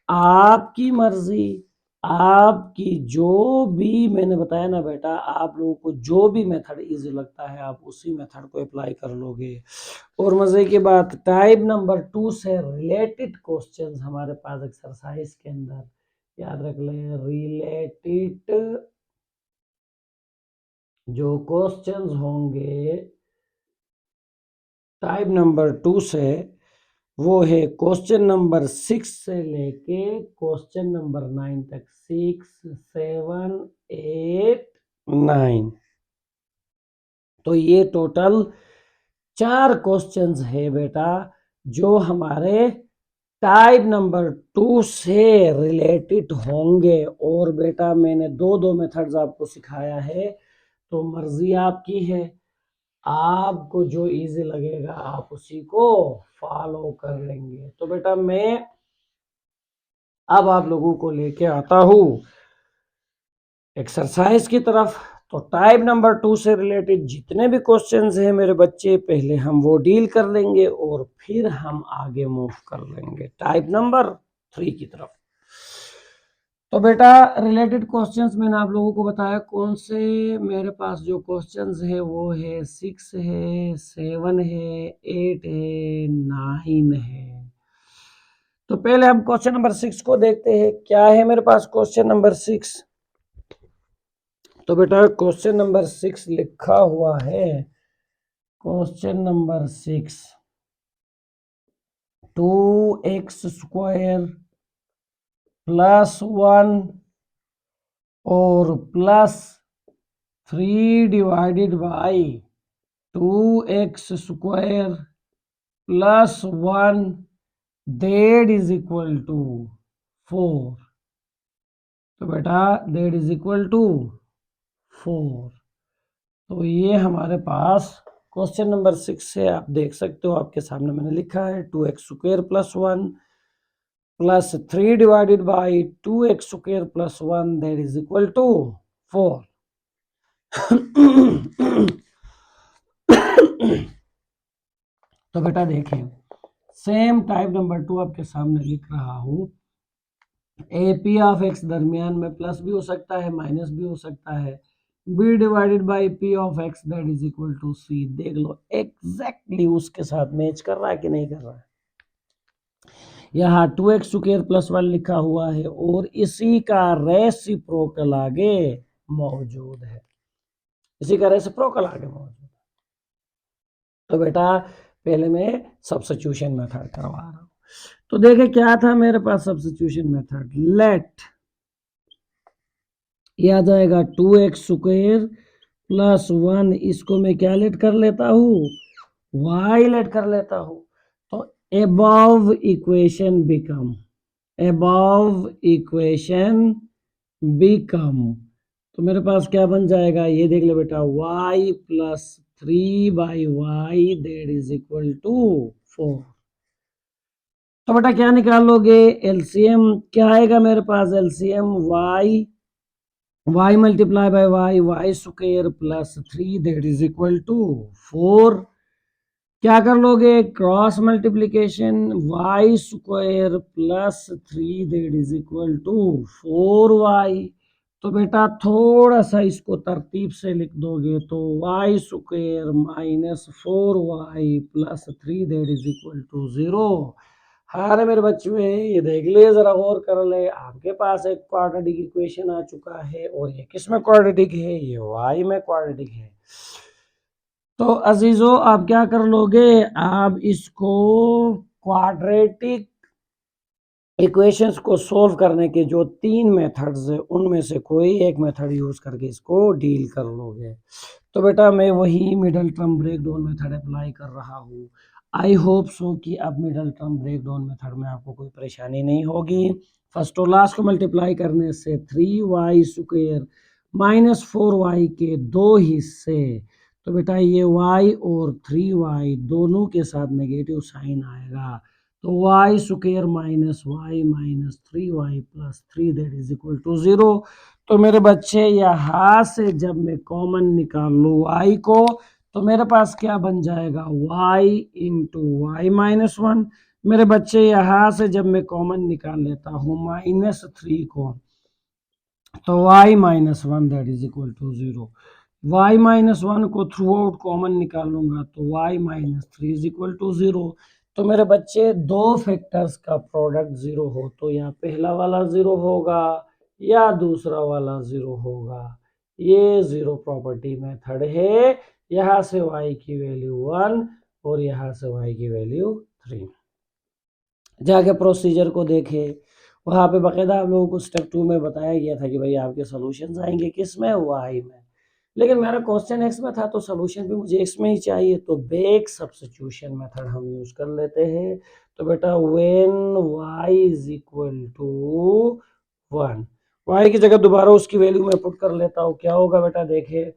आपकी मर्जी, आपकी जो भी मैंने बताया ना बेटा, आप लोगों को जो भी मेथड इजी लगता है आप उसी मेथड को अप्लाई कर लोगे। और मजे की बात, टाइप नंबर 2 से रिलेटेड क्वेश्चंस हमारे पास एक्सरसाइज के अंदर, याद रख लें, रिलेटेड जो क्वेश्चंस होंगे टाइप नंबर 2 से, वो है क्वेश्चन नंबर 6 से लेके क्वेश्चन नंबर 9 तक। 6, 7, 8, 9, तो ये टोटल 4 क्वेश्चंस है बेटा जो हमारे टाइप नंबर 2 से रिलेटेड होंगे। और बेटा मैंने दो मेथड्स आपको सिखाया है, तो मर्जी आपकी है, आपको जो इजी लगेगा आप उसी को फॉलो कर लेंगे। तो बेटा मैं अब आप लोगों को लेके आता हूं एक्सरसाइज की तरफ। तो टाइप नंबर 2 से रिलेटेड जितने भी क्वेश्चंस हैं मेरे बच्चे, पहले हम वो डील कर लेंगे और फिर हम आगे मूव कर लेंगे टाइप नंबर 3 की तरफ। तो बेटा रिलेटेड क्वेश्चंस मैंने आप लोगों को बताया कौन से, मेरे पास जो क्वेश्चंस है वो है 6 है, 7 है, 8 है, 9 है। तो पहले हम क्वेश्चन नंबर 6 को देखते हैं। क्या है मेरे पास क्वेश्चन नंबर 6? तो बेटा क्वेश्चन नंबर 6 लिखा हुआ है, क्वेश्चन नंबर 6, 2x² +1 और +3 divided by 2x² +1 that is equal to 4। तो बेटा दैट इज इक्वल टू 4। तो ये हमारे पास क्वेश्चन नंबर 6 से आप देख सकते हो, आपके सामने मैंने लिखा है 2x² +1 +3 divided by 2x² +1 that is equal to 4। तो बेटा देखें, सेम टाइप नंबर 2 आपके सामने लिख रहा हूं। AP ऑफ x दरमियान में प्लस भी हो सकता है, माइनस भी हो सकता है। b divided by p of x that is equal to c। देख लो एग्जैक्टली उसके साथ मैच कर रहा है कि नहीं कर रहा है। यहाँ 2x² +1 लिखा हुआ है और इसी का रेसिप्रोकल आगे मौजूद है, इसी का रेसिप्रोकल आगे मौजूद है। तो बेटा पहले मैं सब्स्टिट्यूशन मेथड करवा रहा हूं। तो देखे क्या था मेरे पास सब्स्टिट्यूशन मेथड, लेट, यह आ जाएगा 2x² +1, इसको मैं क्या लेट कर लेता हूँ, y लेट कर लेता हूँ। तो above इक्वेशन बिकम, तो मेरे पास क्या बन जाएगा, ये देख ले बेटा, y + 3/y that is equal to 4। तो बेटा क्या निकाल लोगे, एलसीएम क्या आएगा मेरे पास, LCM y y multiply by y square plus 3 that is equal to 4। क्या कर लोगे, cross multiplication, y square plus 3 that is equal to 4y। तो बेटा थोड़ा सा इसको तरतीब से लिख दोगे तो y square minus 4y plus 3 that is equal to 0। हाँ मेरे बच्चों, ये देख ले, जरा गौर कर ले, आपके पास एक क्वाड्रेटिक इक्वेशन आ चुका है और ये किस में क्वाड्रेटिक है, ये y में क्वाड्रेटिक है। तो अजीजों आप क्या कर लोगे, आप इसको क्वाड्रेटिक इक्वेशंस को सॉल्व करने के जो 3 मेथड्स है उनमें से कोई एक मेथड यूज करके इसको डील कर लोगे। तो बेटा मैं वही middle term break down method apply कर रहा हूँ। आई होप सो कि अब middle term break down method में आपको कोई परेशानी नहीं होगी। फर्स्ट और लास्ट को मल्टीप्लाई करने से 3y स्क्वायर माइनस 4y के दो हिस्से, तो बेटा ये y और 3y दोनों के साथ नेगेटिव साइन आएगा, तो y square minus y minus 3y plus 3 that is equal to 0। तो मेरे बच्चे यहाँ से जब मैं कॉमन निकाल लूँ y को, तो मेरे पास क्या बन जाएगा, y इंटू वाई माइनस 1। मेरे बच्चे यहाँ से जब मैं कॉमन निकाल लेता हूँ -3 को, तो y minus 1 that is equal to 0। y minus 1 को थ्रू आउट कॉमन निकालूंगा तो y minus 3 is equal to 0। तो मेरे बच्चे दो फैक्टर्स का प्रोडक्ट 0 हो तो या पहला वाला 0 होगा या दूसरा वाला 0 होगा। ये जीरो प्रॉपर्टी मेथड है। यहाँ से y की वैल्यू 1 और यहाँ से y की वैल्यू 3। जाके प्रोसीजर को देखे, वहाँ पे बाकायदा आप लोगों को स्टेप 2 में बताया गया था कि भाई आपके सॉल्यूशंस आएंगे किस में, y में। लेकिन मेरा क्वेश्चन x में था तो सॉल्यूशन भी मुझे x में ही चाहिए, तो बैक सब्स्टिट्यूशन मेथड हम यूज कर लेते हैं। तो बेटा when y is equal to 1, y की जगह दोबारा उसकी वैल्यू मैं पुट कर लेता हूँ। क्या होगा बेटा, देखे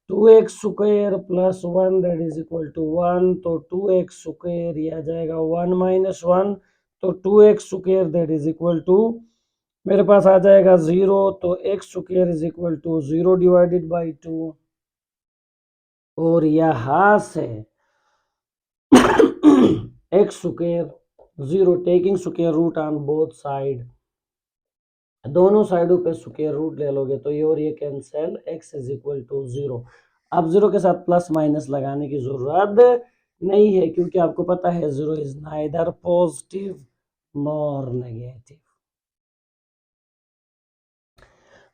2x square plus 1 that is equal to 1, तो 2x स्क्वायर ये आ जाएगा 1 माइनस 1, तो 2x square that is equal to मेरे पास आ जाएगा 0, तो x square is equal to 0 divided by 2। और यहाँ से x square 0 taking square root on both side, दोनों साइडों पे स्क्वायर रूट ले लोगे तो ये और ये cancel, x is equal to 0। अब 0 के साथ प्लस माइनस लगाने की जरूरत नहीं है क्योंकि आपको पता है 0 is neither positive nor negative.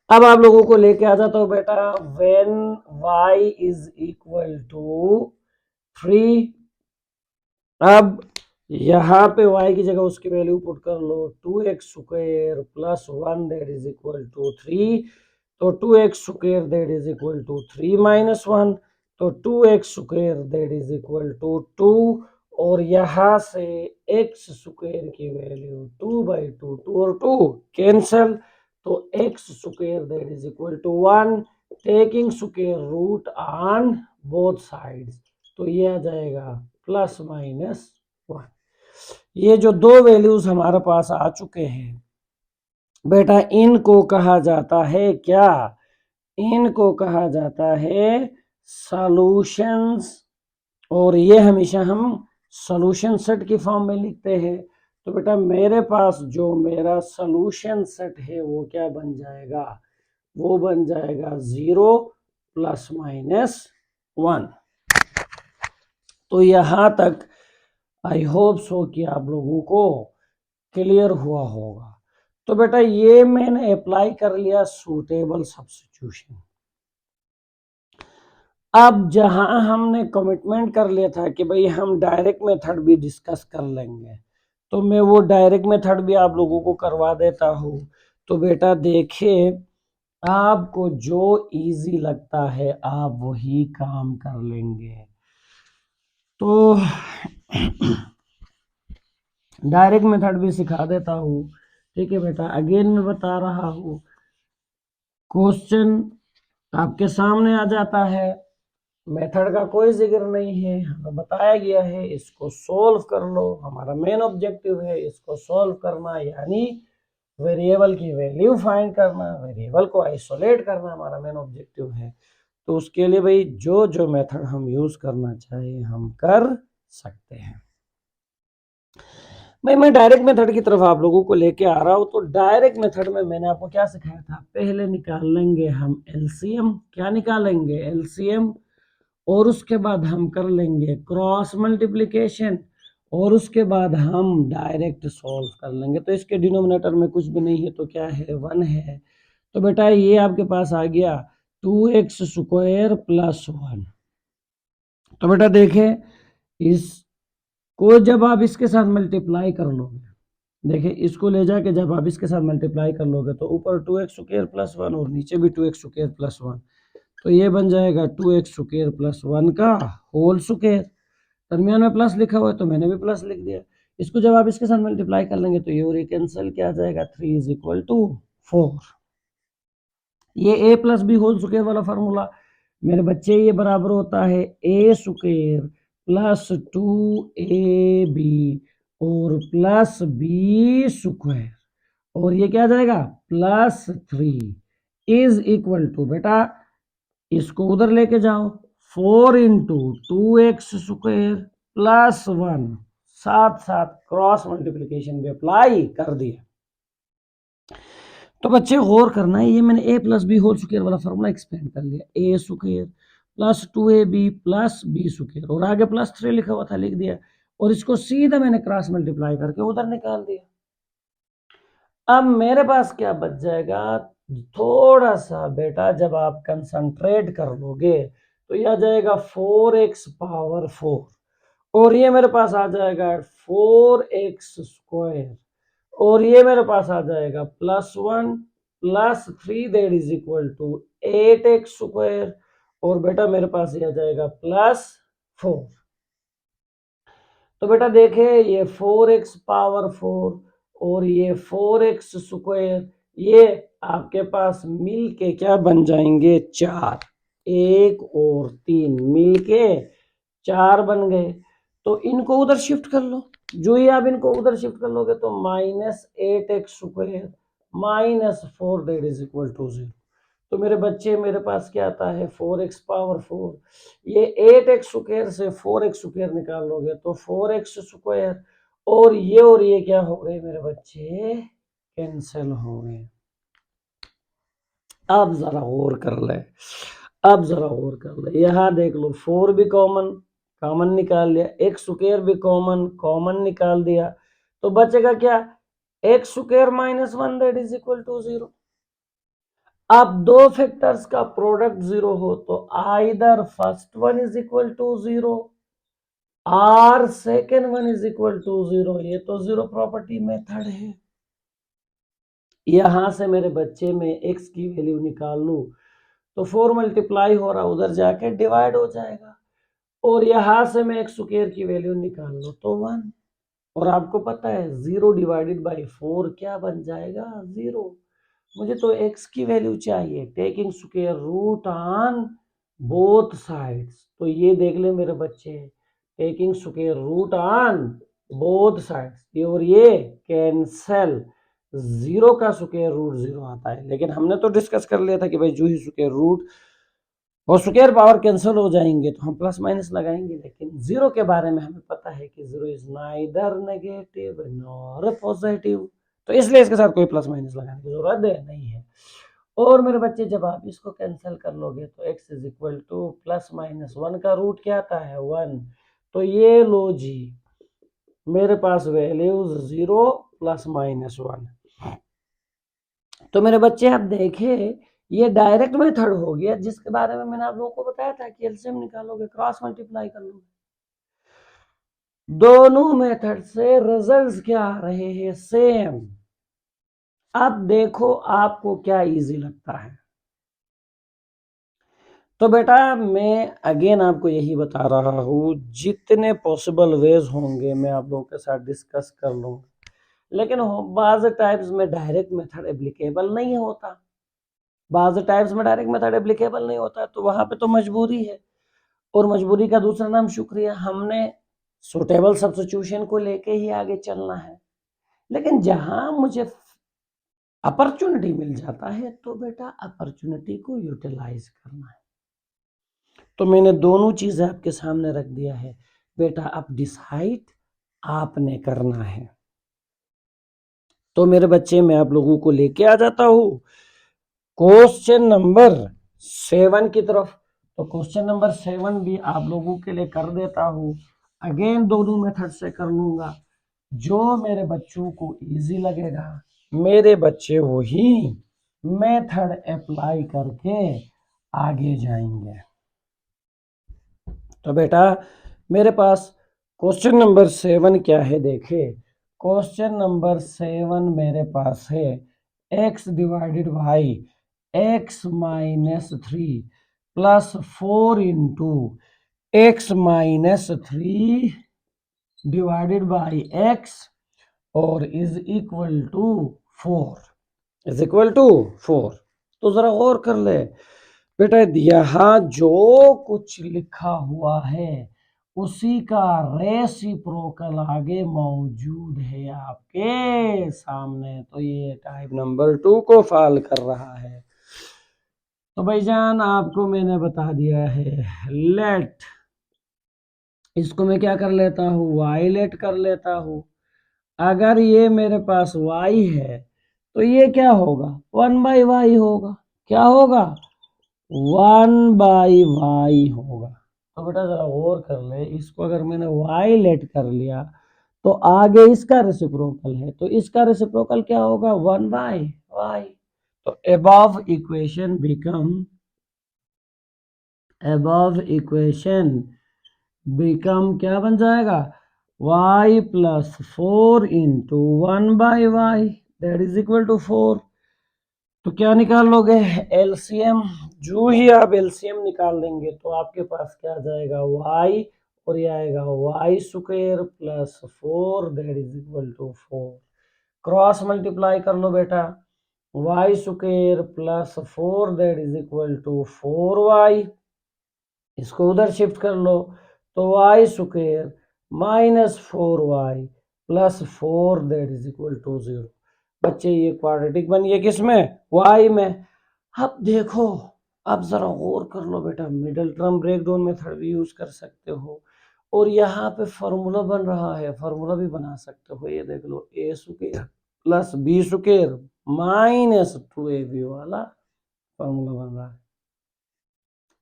अब आप लोगों को लेके आ जाता हूं बेटा, when y is equal to 3, अब यहाँ पे y की जगह उसकी वैल्यू पुट कर लो, 2x square plus 1 that is equal to 3, तो 2x square that is equal to 3 minus 1, तो 2x square that is equal to 2, और यहाँ से x स्क्वायर की वैल्यू 2 बाई 2, 2 और 2 कैंसल, तो x square that is equal to 1 taking square root on both sides, तो ये आ जाएगा प्लस माइनस 1। ये जो दो वैल्यूज हमारे पास आ चुके हैं बेटा, इनको कहा जाता है क्या, इनको कहा जाता है सॉल्यूशंस, और ये हमेशा हम सॉल्यूशन सेट की फॉर्म में लिखते हैं। तो बेटा मेरे पास जो मेरा सॉल्यूशन सेट है वो क्या बन जाएगा, वो बन जाएगा 0 प्लस माइनस 1। तो यहां तक आई होप सो कि आप लोगों को क्लियर हुआ होगा। तो बेटा ये मैंने अप्लाई कर लिया सूटेबल सब्स्टिट्यूशन। अब जहां हमने कमिटमेंट कर लिया था कि भाई हम डायरेक्ट मेथड भी डिस्कस कर लेंगे, तो मैं वो डायरेक्ट मेथड भी आप लोगों को करवा देता हूं। तो बेटा देखिए, आपको जो इजी लगता है आप वही काम कर लेंगे। तो डायरेक्ट मेथड भी सिखा देता हूँ, ठीक है बेटा। अगेन मैं बता रहा हूँ, क्वेश्चन आपके सामने आ जाता है, मेथड का कोई जिक्र नहीं है, हमें बताया गया है इसको सॉल्व कर लो, हमारा मेन ऑब्जेक्टिव है इसको सॉल्व करना, यानी वेरिएबल की वैल्यू फाइंड करना, वेरिएबल को आइसोलेट करना हमारा मेन ऑब्जेक्टिव है। तो उसके लिए भाई जो जो मेथड हम यूज करना चाहे हम कर सकते हैं। भाई मैं डायरेक्ट मेथड की तरफ आप लोगों को लेके आ रहा हूं। तो डायरेक्ट मेथड में मैंने आपको क्या सिखाया था, पहले निकाल लेंगे हम एलसीएम। क्या निकालेंगे? एलसीएम। और उसके बाद हम कर लेंगे क्रॉस मल्टीप्लिकेशन, और उसके बाद हम डायरेक्ट सॉल्व कर लेंगे। तो इसके डिनोमिनेटर में कुछ भी नहीं है तो क्या है, 1 है। तो बेटा ये आपके पास आ गया 2x स्क्वायर प्लस 1। तो बेटा देखे इसको जब आप इसके साथ मल्टीप्लाई कर लोगे, देखिए इसको ले जाके जब आप इसके साथ मल्टीप्लाई कर लोगे तो ऊपर 2x स्क्वायर प्लस 1 और नीचे भी 2x स्क्वायर प्लस 1, तो ये बन जाएगा 2x स्क्वायर प्लस 1 का होल स्क्वायर। दरमियान में प्लस लिखा हुआ है तो मैंने भी प्लस लिख दिया। इसको जब आप इसके साथ मल्टीप्लाई कर लेंगे तो ये और ये कैंसिल, क्या आ जाएगा, 3 इज इक्वल टू 4। ये a plus B whole square वाला फार्मूला मेरे बच्चे ये बराबर होता है a स्क्वायर प्लस 2ab और प्लस b स्क्वायर, और ये क्या आ जाएगा प्लस 3 इज इक्वल टू, बेटा इसको उधर लेके जाओ, 4 इंटू 2x स्क्वायर प्लस 1, साथ साथ क्रॉस मल्टीप्लीकेशन भी अप्लाई कर दिया। तो बच्चे गौर करना है, ये मैंने a plus B whole square वाला फॉर्मूला एक्सपेंड कर लिया, a square plus 2ab plus b square, और आगे प्लस 3 लिखा हुआ था लिख दिया, और इसको सीधा मैंने क्रॉस मल्टीप्लाई करके उधर निकाल दिया। अब मेरे पास क्या बच जाएगा, थोड़ा सा बेटा जब आप कंसंट्रेट कर लोगे तो यह आ जाएगा 4x पावर 4, और ये मेरे पास आ जाएगा 4x स्क्वायर, और ये मेरे पास आ जाएगा plus 1 plus 3 that is equal to 8x square, और बेटा मेरे पास ये आ जाएगा प्लस 4। तो बेटा देखे ये 4x पावर 4 और ये 4x स्क्वायर, ये आपके पास मिल के क्या बन जाएंगे, 4। 1 और 3 मिल के 4 बन गए। तो इनको उधर शिफ्ट कर लो, जो ही आप इनको उधर शिफ्ट कर लोगे तो -8x square -4 that is equal to 0। तो मेरे बच्चे मेरे पास क्या आता है 4x पावर 4, ये 8x स्क्वायर से 4x स्क्वायर निकाल लोगे तो 4x स्क्वायर, और ये क्या हो गए मेरे बच्चे, कैंसिल हो गए। अब जरा और कर ले, अब जरा और कर ले, यहां देख लो 4 भी कॉमन, कॉमन निकाल लिया, x स्क्वायर भी कॉमन, कॉमन निकाल दिया, तो बचेगा क्या, x square -1 that is equal to 0। अब दो फैक्टर्स का प्रोडक्ट 0 हो तो either first one is equal to 0 और second one is equal to 0, ये तो 0 प्रॉपर्टी मेथड है। यहां से मेरे बच्चे में x की वैल्यू निकाल लूं तो 4 मल्टीप्लाई हो रहा उधर जाके डिवाइड हो जाएगा, और यहां से मैं x स्क्वायर की वैल्यू निकाल लूं तो 1, और आपको पता है 0 डिवाइडेड बाई 4 क्या बन जाएगा, 0। मुझे तो x की वैल्यू चाहिए, taking square root on both sides. तो ये देख ले मेरे बच्चे, taking square root on both sides, ये और ये कैंसल, 0 का स्क्वायर रूट 0 आता है। लेकिन हमने तो डिस्कस कर लिया था कि भाई जो ही स्क्वायर रूट और स्क्वायर पावर कैंसिल हो जाएंगे तो हम प्लस माइनस लगाएंगे, लेकिन 0 के बारे में हमें पता है कि 0 is neither negative nor positive, तो इसलिए इसके साथ कोई प्लस माइनस लगाने की जरूरत नहीं है। और मेरे बच्चे जब आप इसको कैंसिल कर लोगे तो x is equal two plus minus 1 का रूट क्या आता है, 1। तो ये लो जी मेरे पास वैल्यूज 0 प्लस -1। तो मेरे बच्चे आप देखे ये डायरेक्ट मेथड हो गया, जिसके बारे में मैंने आप लोगों को बताया था कि एलसीएम निकालोगे, क्रॉस मल्टीप्लाई कर लोगे। दोनों मेथड से रिजल्ट्स क्या आ रहे हैं, सेम। अब देखो आपको क्या इजी लगता है। तो बेटा मैं अगेन आपको यही बता रहा हूं, जितने पॉसिबल वेज होंगे मैं आप लोगों के साथ डिस्कस कर लूंगा, लेकिन बाज़ टाइप्स में डायरेक्ट मेथड एप्लीकेबल नहीं होता, बाज़ टाइप्स में डायरेक्ट मेथड एप्लीकेबल नहीं होता, तो वहां पे तो मजबूरी है, और मजबूरी का दूसरा नाम शुक्रिया, हमने सुटेबल सब्स्टिट्यूशन को लेके ही आगे चलना है। लेकिन जहां मुझे अपॉर्चुनिटी मिल जाता है तो बेटा अपॉर्चुनिटी को यूटिलाइज करना है। तो मैंने दोनों चीजें आपके सामने रख दिया है बेटा, अब डिसाइड आपने करना है। तो मेरे बच्चे मैं आप लोगों को लेके आ जाता हूं क्वेश्चन नंबर 7 की तरफ। तो क्वेश्चन नंबर 7 भी आप लोगों के लिए कर देता हूं। अगेन दोनों मेथड से कर लूंगा, जो मेरे बच्चों को इजी लगेगा मेरे बच्चे वही मेथड अप्लाई करके आगे जाएंगे। तो बेटा मेरे पास क्वेश्चन नंबर 7 क्या है, देखे क्वेश्चन नंबर 7 मेरे पास है x divided by x minus 3 plus 4 into x minus 3 divided by x और is equal to 4, is equal to 4। तो जरा गौर कर ले बेटा, यहाँ जो कुछ लिखा हुआ है उसी का रेसिप्रोकल आगे मौजूद है आपके सामने। तो ये टाइप नंबर 2 को फॉल कर रहा है। तो भाईजान आपको मैंने बता दिया है, लेट, इसको मैं क्या कर लेता हूँ, वाई लेट कर लेता हूँ। अगर ये मेरे पास y है तो ये क्या होगा, 1/y होगा। क्या होगा, 1/y होगा। तो बेटा जरा गौर कर ले, इसको अगर मैंने y लेट कर लिया तो आगे इसका रेसिप्रोकल है, तो इसका रेसिप्रोकल क्या होगा, 1/y। तो above इक्वेशन क्या बन जाएगा, y plus 4 into 1/y that is equal to 4। तो क्या निकाल लोगे, एलसीएम। जो ही आप एलसीएम निकाल देंगे तो आपके पास क्या आ जाएगा, y, और ये आएगा y square plus 4 that is equal to 4। Cross multiply कर लो बेटा, y square plus 4 that is equal to 4y। इसको उधर शिफ्ट कर लो तो y square minus 4y plus 4 that is equal to 0। बच्चे ये क्वाड्रेटिक बन गया किसमें, y में। अब देखो, अब जरा गौर कर लो बेटा, मिडिल टर्म ब्रेकडाउन मेथड भी यूज कर सकते हो और यहाँ पे फॉर्मूला बन रहा है, फॉर्मूला भी बना सकते हो। ये देख लो, a square plus b square minus 2ab वाला फॉर्मूला बन रहा है।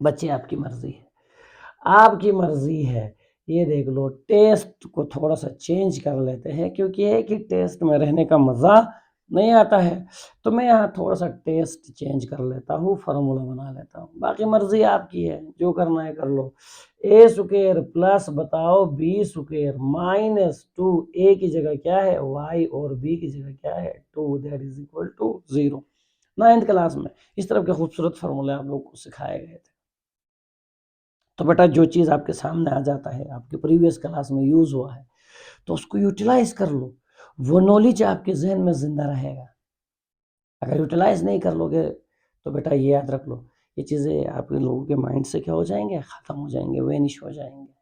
बच्चे आपकी मर्जी है, आपकी मर्जी है। ये देख लो, टेस्ट को थोड़ा सा चेंज कर लेते हैं क्योंकि एक ही टेस्ट में रहने का मजा नहीं आता है। तो मैं यहाँ थोड़ा सा टेस्ट चेंज कर लेता हूँ, फार्मूला बना लेता हूँ। बाकी मर्जी आपकी है, जो करना है कर लो। ए स्क्वायर प्लस बताओ बी स्क्वायर माइनस 2, ए की जगह क्या है y और b की जगह क्या है 2 that is equal to 0। 9th class में इस तरह के खूबसूरत फार्मूले आप लोग को सिखाए गए थे। तो बेटा जो चीज़ आपके सामने आ जाता है, आपके प्रीवियस क्लास में यूज हुआ है, तो उसको यूटिलाइज कर लो, वो नॉलेज आपके जहन में जिंदा रहेगा। अगर यूटिलाइज नहीं कर लोगे तो बेटा ये याद रख लो, ये चीज़ें आपके लोगों के माइंड से क्या हो जाएंगे, खत्म हो जाएंगे, वेनिश हो जाएंगे।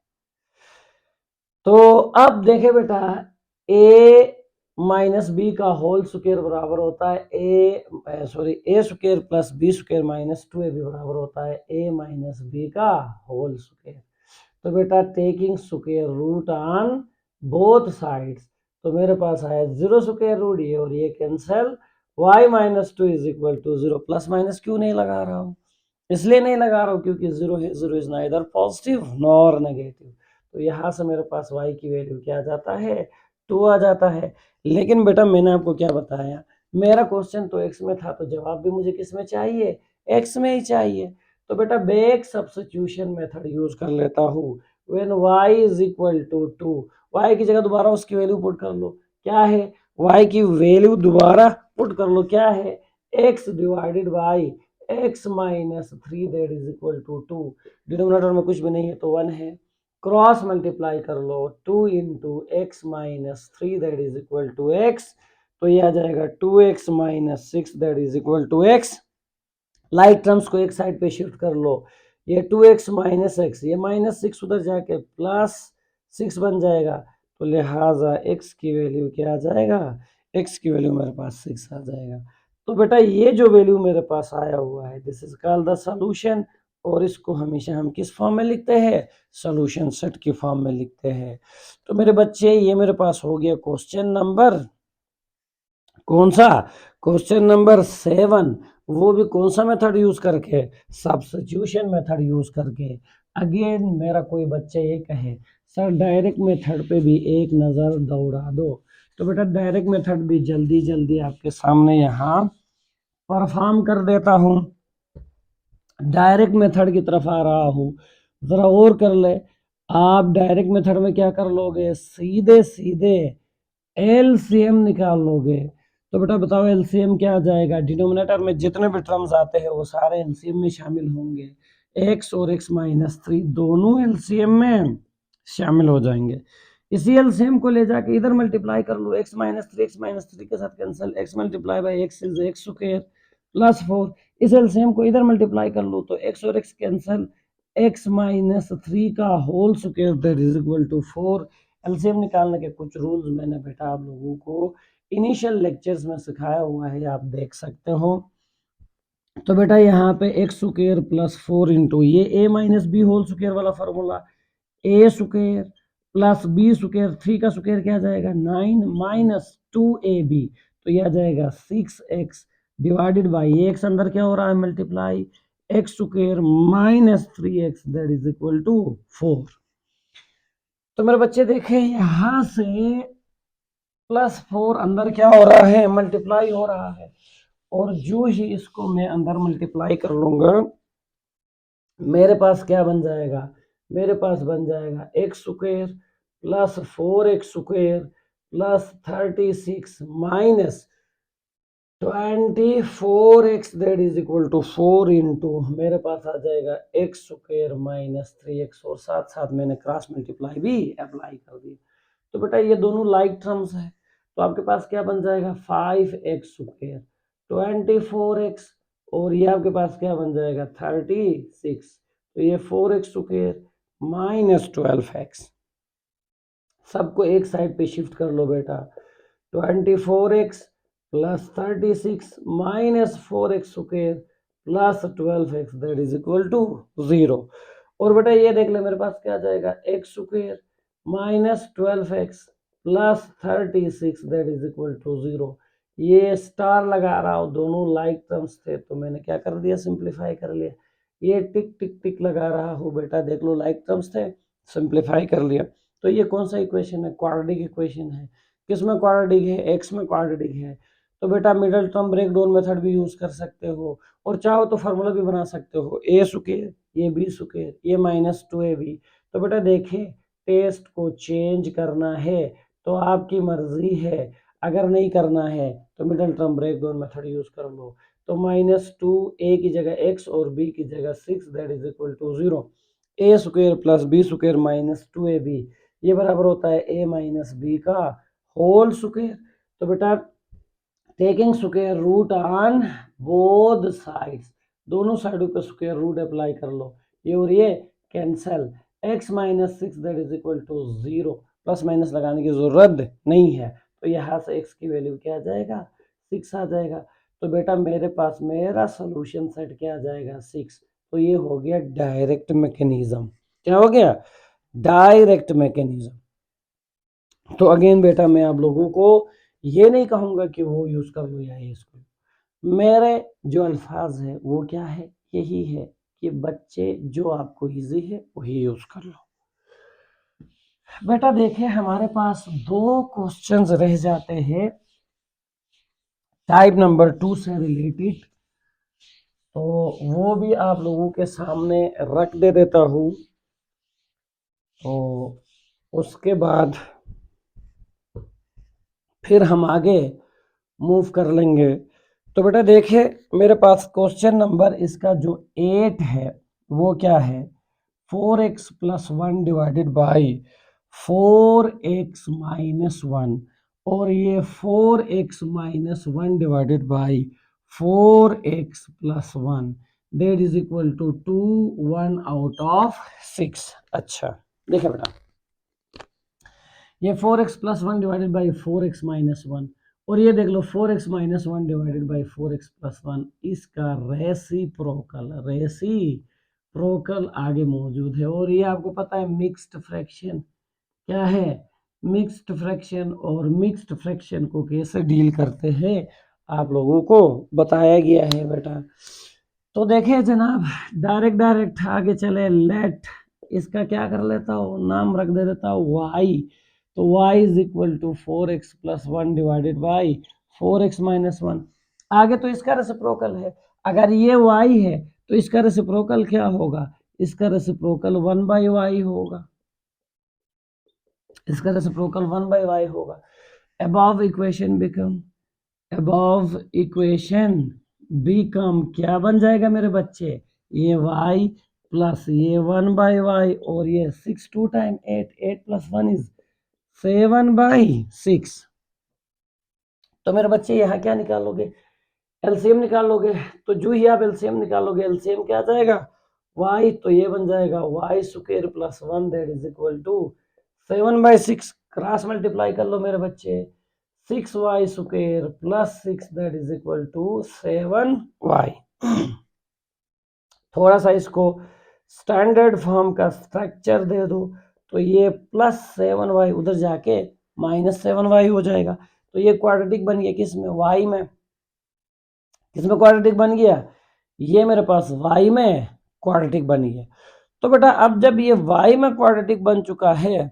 तो अब देखे बेटा, ए माइनस बी का होल स्क्वायर बराबर होता है a square plus B square minus 2ab बराबर होता है ए माइनस बी का होल स्क्वायर। तो बेटा taking square root on both sides, तो मेरे पास आया 0 स्क्वायर रूट, ये और ये cancel, y minus 2 is equal to 0। Plus minus क्यों नहीं लगा रहा हूँ, इसलिए नहीं लगा रहा हूँ क्योंकि 0 है, 0 is neither positive nor negative. तो यहाँ से मेरे पास y की वैल्यू क्या आ जाता है, 2 आ जाता है। लेकिन बेटा मैंने आपको क्या बताया, मेरा क्वेश्चन तो x में था, तो जवाब भी मुझे किस में चाहिए, x में ही चाहिए। तो बेटा बैक सब्स्टिट्यूशन मेथड यूज कर लेता हूँ। When y is equal to 2, y की जगह दोबारा उसकी वैल्यू पुट कर लो, क्या है, y की वैल्यू दोबारा पुट कर लो, क्या है, x divided by x minus 3 that is equal to 2। Denominator में कुछ भी नहीं है तो 1 है, क्रॉस मल्टीप्लाई कर लो, 2 into x minus 3 that is equal to x। तो ये आ जाएगा 2x minus 6 that is equal to x। Like terms को एक साइड पे शिफ्ट कर लो, ये 2x माइनस एक्स, ये माइनस 6 उधर जाके प्लस 6 बन जाएगा। तो लिहाजा x की वैल्यू क्या आ जाएगा, x की वैल्यू मेरे पास 6 आ जाएगा। तो बेटा ये जो वैल्यू मेरे पास आया हुआ है this is called the solution, और इसको हमेशा हम किस फॉर्म में लिखते हैं, सॉल्यूशन सेट की फॉर्म में लिखते हैं। तो मेरे बच्चे ये मेरे पास हो गया क्वेश्चन नंबर कौन सा, क्वेश्चन नंबर 7, वो भी कौन सा मेथड यूज करके, सब्स्टिट्यूशन मेथड यूज करके। अगेन मेरा कोई बच्चा ये कहे सर डायरेक्ट मेथड पे भी एक नजर दौड़ा दो, तो बेटा डायरेक्ट मेथड भी जल्दी जल्दी आपके सामने यहाँ परफॉर्म कर देता हूँ। डायरेक्ट मेथड की तरफ आ रहा हूँ, जरा और कर ले। आप डायरेक्ट मेथड में क्या कर लोगे, सीधे सीधे एलसीएम निकाल लोगे। तो बेटा बताओ एलसीएम क्या आ जाएगा, डिनोमिनेटर में जितने भी टर्म्स आते हैं वो सारे एलसीएम में शामिल होंगे। x और x-3 दोनों एलसीएम में शामिल हो जाएंगे। इसी एलसीएम को ले जाके इधर मल्टीप्लाई कर लो, x-3 के साथ cancel, x multiply by x is x square plus 4। इस एलसीएम को इधर मल्टीप्लाई कर लो तो x और x कैंसिल, x-3 का whole square that is equal to 4। LCM निकालने के कुछ रूल्स मैंने बेटा आप लोगों को इनिशियल लेक्चर्स में सिखाया हुआ है, आप देख सकते हो। तो बेटा यहाँ पे एक्स स्क्वायर प्लस 4 इंटू ये a minus b whole square वाला formula, a square plus b square, 3 का स्क्वायर क्या आ जाएगा 9 माइनस 2ab, तो यह आ जाएगा 6x डिवाइडेड बाई x अंदर क्या हो रहा है multiply, x square minus 3x that is equal to 4। तो मेरे बच्चे देखें यहां से +4 अंदर क्या हो रहा है मल्टीप्लाई हो रहा है, और जो ही इसको मैं अंदर मल्टीप्लाई कर लूंगा मेरे पास क्या बन जाएगा, मेरे पास बन जाएगा x square plus 4x square plus 36 minus 24x that is equal to 4 into मेरे पास आ जाएगा एक्स स्क्वायर माइनस 3x, और साथ साथ मैंने क्रॉस मल्टीप्लाई भी अप्लाई कर दिया। तो बेटा ये दोनों लाइक टर्म्स है, तो आपके पास क्या बन जाएगा 5x स्क्वायर 24x, और ये आपके पास क्या बन जाएगा 36, तो ये 4x स्क्वायर माइनस 12x, सबको एक साइड पे शिफ्ट कर लो बेटा, 24x plus 36 minus 4x square plus 12x that is equal to 0। और बेटा ये देख ले मेरे पास क्या आ जाएगा x square minus 12x plus 36 that is equal to 0। ये स्टार लगा रहा हूँ, दोनों लाइक टर्म्स थे तो मैंने क्या कर दिया सिंप्लीफाई कर लिया। ये टिक टिक टिक लगा रहा हूँ बेटा, देख लो लाइक टर्म्स थे सिंप्लीफाई कर लिया। तो ये कौन सा इक्वेशन है, क्वाड्रेटिक इक्वेशन है। किस में क्वाड्रेटिक है, एक्स में क्वाड्रेटिक है। तो बेटा middle term break down method भी यूज कर सकते हो, और चाहो तो फार्मूला भी बना सकते हो, ए स्क्वायर ये बी स्क्वायर ये माइनस 2ab। तो बेटा देखिए टेस्ट को चेंज करना है तो आपकी मर्जी है, अगर नहीं करना है तो middle term break down method use कर लो। तो -2 a की जगह x और b की जगह 6 that is equal to 0, A square plus B square minus 2ab ये बराबर होता है a माइनस बी का होल स्क्वायर। तो बेटा taking square root on both sides, दोनों साइडों पे स्क्वायर रूट अप्लाई कर लो, ये और ये cancel, x minus 6 that is equal to 0, plus minus लगाने की जरूरत नहीं है, तो यहाँ से x की वैल्यू क्या आ जाएगा 6 आ जाएगा। तो बेटा मेरे पास मेरा सोल्यूशन सेट क्या आ जाएगा 6। तो ये हो गया डायरेक्ट मैकेनिज्म, क्या हो गया डायरेक्ट मैकेनिज्म। तो अगेन बेटा मैं आप लोगों को ये नहीं कहूंगा कि वो यूज कर लो या इसको, मेरे जो अल्फाज है वो क्या है यही है कि बच्चे जो आपको इजी है वही यूज कर लो। बेटा देखिए हमारे पास 2 क्वेश्चंस रह जाते हैं टाइप नंबर 2 से रिलेटेड, तो वो भी आप लोगों के सामने रख दे देता हूं, तो उसके बाद फिर हम आगे मूव कर लेंगे। तो बेटा देखिए मेरे पास क्वेश्चन नंबर इसका जो 8 है वो क्या है 4x plus 1 divided by 4x minus 1, और ये 4x minus 1 divided by 4x plus 1 that is equal to 2 1 out of 6। अच्छा देखिए बेटा ये 4x plus 1 divided by 4x minus 1, और ये देख लो 4x minus 1 divided by 4x plus 1, इसका रेसिप्रोकल आगे मौजूद है। और ये आपको पता है मिक्स्ड फ्रैक्शन क्या है, मिक्स्ड फ्रैक्शन, और मिक्स्ड फ्रैक्शन को कैसे डील करते हैं आप लोगों को बताया गया है बेटा। तो देखिए जनाब, डायरेक्ट आगे चले, लेट इसका क्या कर लेता हूँ, नाम रख दे देता हूँ y। तो y is equal to 4x plus 1 divided by 4x minus 1। आगे तो इसका रेसिप्रोकल है, अगर ये y है तो इसका रेसिप्रोकल क्या होगा, इसका रेसिप्रोकल 1 बाई वाई होगा, इसका रेसिप्रोकल 1 बाई वाई होगा। above इक्वेशन बिकम क्या बन जाएगा मेरे बच्चे, ये y प्लस ये 1 बाई वाई, और ये 6 2 टाइम 8 प्लस 1 इज 7 बाई 6। तो मेरे बच्चे यहाँ क्या निकालोगे, एलसीएम निकालोगे। तो जो ही आप एलसीएम निकालोगे, एलसीएम क्या आ जाएगा y, तो ये बन जाएगा y square plus 1 that is equal to 7 by 6। Cross multiply कर लो मेरे बच्चे, 6y square plus 6 that is equal to 7y। थोड़ा सा इसको स्टैंडर्ड फॉर्म का स्ट्रक्चर दे दो, तो ये प्लस 7y उधर जाके माइनस 7y हो जाएगा। तो ये क्वाड्रेटिक बन गया किसमें, y में, किसमें क्वाड्रेटिक बन गया, ये मेरे पास y में क्वाड्रेटिक बन गया। तो बेटा अब जब ये y में क्वाड्रेटिक बन चुका है,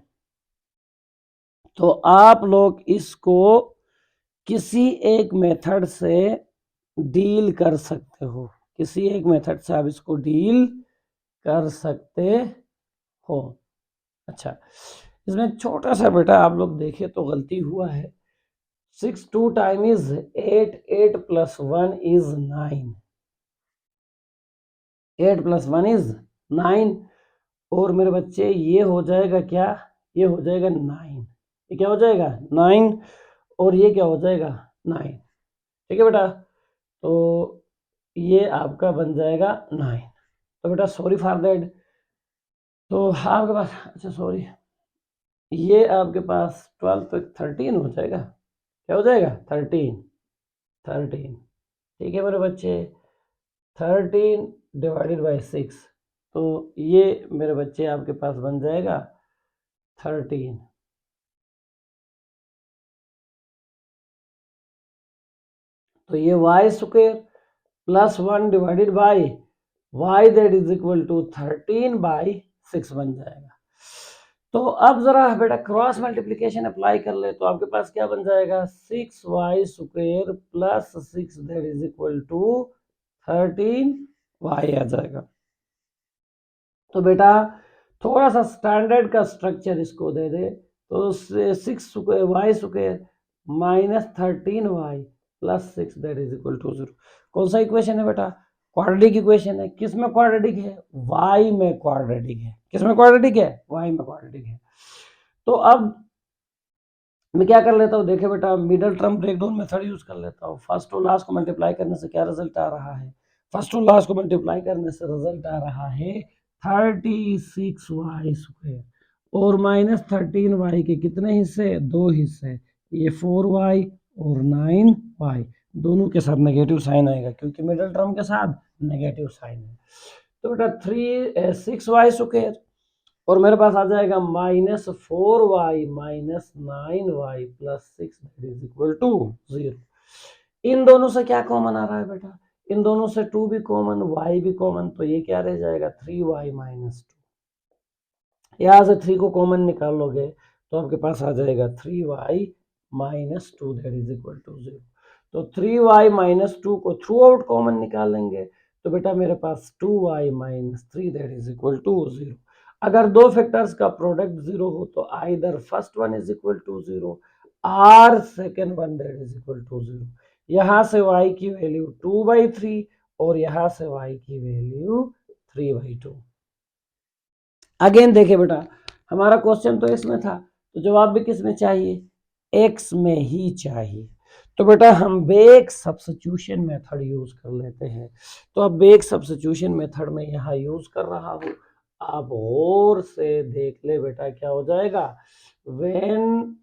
तो आप लोग इसको किसी एक मेथड से डील कर सकते हो, किसी एक मेथड से आप इसको डील कर सकते हो। अच्छा, इसमें छोटा सा बेटा आप लोग देखे तो गलती हुआ है, 6 2 time is 8 plus 1 is 9, 8 plus 1 is 9, और मेरे बच्चे ये हो जाएगा क्या, ये हो जाएगा 9, ये क्या हो जाएगा 9, और ये क्या हो जाएगा 9। ठीक है बेटा, तो ये आपका बन जाएगा 9। तो बेटा सॉरी फॉर दैट, तो आपके पास, अच्छा सॉरी, ये आपके पास 12 तो 13 हो जाएगा, क्या हो जाएगा 13। ठीक है मेरे बच्चे, 13 डिवाइडेड बाई 6, तो ये मेरे बच्चे आपके पास बन जाएगा 13। तो ये y square plus 1 divided by y that is equal to 13 by 6 बन जाएगा। तो अब जरा बेटा क्रॉस मल्टीप्लिकेशन अप्लाई कर ले, तो आपके पास क्या बन जाएगा, 6y square plus 6 that is equal to 13y आ जाएगा। तो बेटा थोड़ा सा स्टैंडर्ड का स्ट्रक्चर इसको दे दे, तो 6 y square minus 13y plus 6 that is equal to 0। कौन सा इक्वेशन है बेटा, क्वाड्रेटिक इक्वेशन है। किस में क्वाड्रेटिक है, y में क्वाड्रेटिक है। किस में क्वाड्रेटिक है, y में क्वाड्रेटिक है। तो अब मैं क्या कर लेता हूँ, देखे बेटा middle term breakdown method use कर लेता हूँ। फर्स्ट और लास्ट को मल्टीप्लाई करने से क्या रिजल्ट आ रहा है, फर्स्ट और लास्ट को मल्टीप्लाई करने से रिजल्ट आ रहा है 36y स्क्वायर, और माइनस 13y के कितने हिस्से, 2 हिस्से, ये 4y और 9y, दोनों के साथ नेगेटिव साइन आएगा क्योंकि मिडल टर्म के साथ नेगेटिव साइन है। तो बेटा 6y स्क्वायर, और मेरे पास आ जाएगा minus 4y minus 9y plus 6 that is equal to 0। इन दोनों से क्या कॉमन आ रहा है बेटा, इन दोनों से 2 भी कॉमन, y भी कॉमन, तो ये क्या रह जाएगा 3y माइनस 2। यहाँ से 3 को कॉमन निकाल लोगे तो आपके पास आ जाएगा 3y minus 2 that is equal to 0। तो 3y माइनस 2 को थ्रू आउट कॉमन निकालेंगे, तो बेटा मेरे पास 2y minus 3 that is equal to 0। अगर दो फैक्टर्स का प्रोडक्ट 0 हो तो either first one is equal to 0 और second one that is equal to 0। यहाँ से y की वैल्यू 2/3 और यहाँ से y की वैल्यू 3/2। अगेन देखे बेटा, हमारा क्वेश्चन तो इसमें था, तो जवाब भी किस में चाहिए, x में ही चाहिए। तो बेटा हम बेक सब्स्टिट्यूशन मेथड यूज कर लेते हैं। तो अब बेक सब्स्टिट्यूशन मेथड में यहाँ यूज कर रहा हूँ, आप और से देख ले बेटा क्या हो जाएगा, when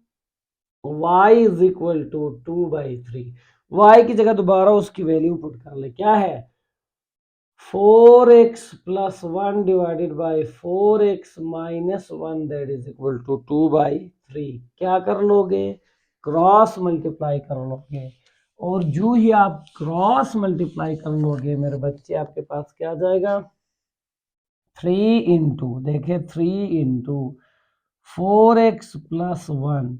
y is equal to 2/3। y की जगह दोबारा उसकी वैल्यू पुट कर ले, क्या है 4x plus 1 divided by 4x minus 1 that is equal to 2/3। क्या कर लोगे, क्रॉस मल्टीप्लाई कर लोगे, और जो ही आप क्रॉस मल्टीप्लाई कर लोगे मेरे बच्चे, आपके पास क्या आ जाएगा 3 इंटू, देखिए 3 into 4x plus 1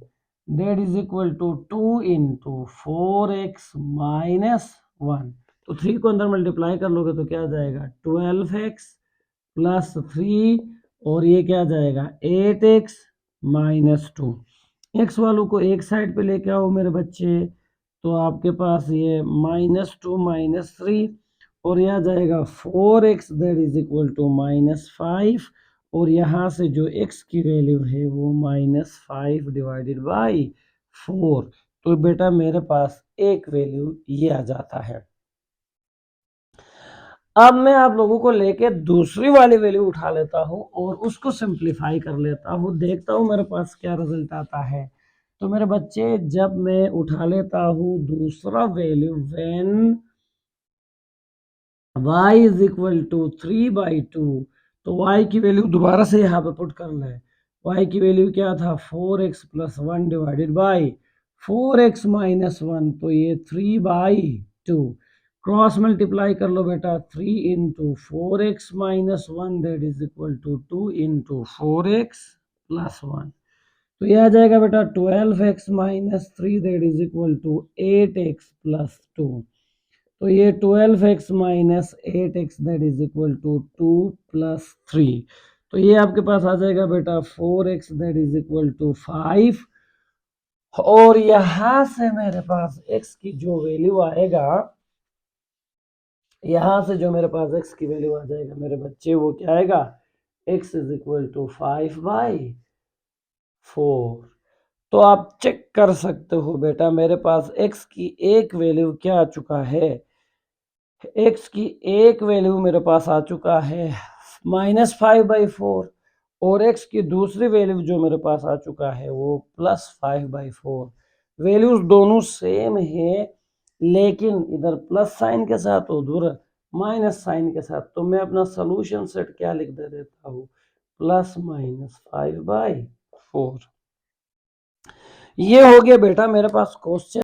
that is equal to 2 into 4x minus 1। तो 3 को अंदर मल्टीप्लाई कर लोगे तो क्या आ जाएगा 12x प्लस 3, और ये क्या आ जाएगा 8x माइनस 2। एक्स वालों को एक साइड पे लेके आओ मेरे बच्चे, तो आपके पास ये -2 -3, और यह जाएगा 4x that is equal to -5, और यहाँ से जो x की वैल्यू है वो -5 डिवाइडेड बाई 4। तो बेटा मेरे पास एक वैल्यू ये आ जाता है। अब मैं आप लोगों को लेके दूसरी वाली वैल्यू उठा लेता हूं और उसको सिंप्लीफाई कर लेता हूं, देखता हूं मेरे पास क्या रिजल्ट आता है। तो मेरे बच्चे जब मैं उठा लेता हूं दूसरा value, when y is equal to 3/2, तो y की वैल्यू दोबारा से यहाँ पे पुट कर ले। y की वैल्यू क्या था 4x plus 1 divided by 4x minus 1, तो ये 3/2। क्रॉस मल्टीप्लाई कर लो बेटा, 3 into 4x minus 1 that is equal to 2 into 4x plus 1। तो ये आ जाएगा बेटा 12x minus 3 that is equal to 8x plus 2। तो ये 12x minus 8x that is equal to 2 plus 3। तो ये आपके पास आ जाएगा बेटा 4x that is equal to 5, और यहां से मेरे पास x की जो वैल्यू आएगा, यहां से जो मेरे पास x की वैल्यू आ जाएगा मेरे बच्चे, वो क्या आएगा x इज इक्वल टू 5/4। तो आप चेक कर सकते हो बेटा मेरे पास x की एक वैल्यू क्या आ चुका है, x की एक वैल्यू मेरे पास आ चुका है -5/4, और x की दूसरी वैल्यू जो मेरे पास आ चुका है वो +5/4। वैल्यूज दोनों सेम है, लेकिन इधर प्लस साइन के साथ उधर माइनस साइन के साथ। तो मैं अपना सोल्यूशन सेट क्या लिख दे देता हूँ, +-5/4। ये हो गया बेटा मेरे पास क्वेश्चन।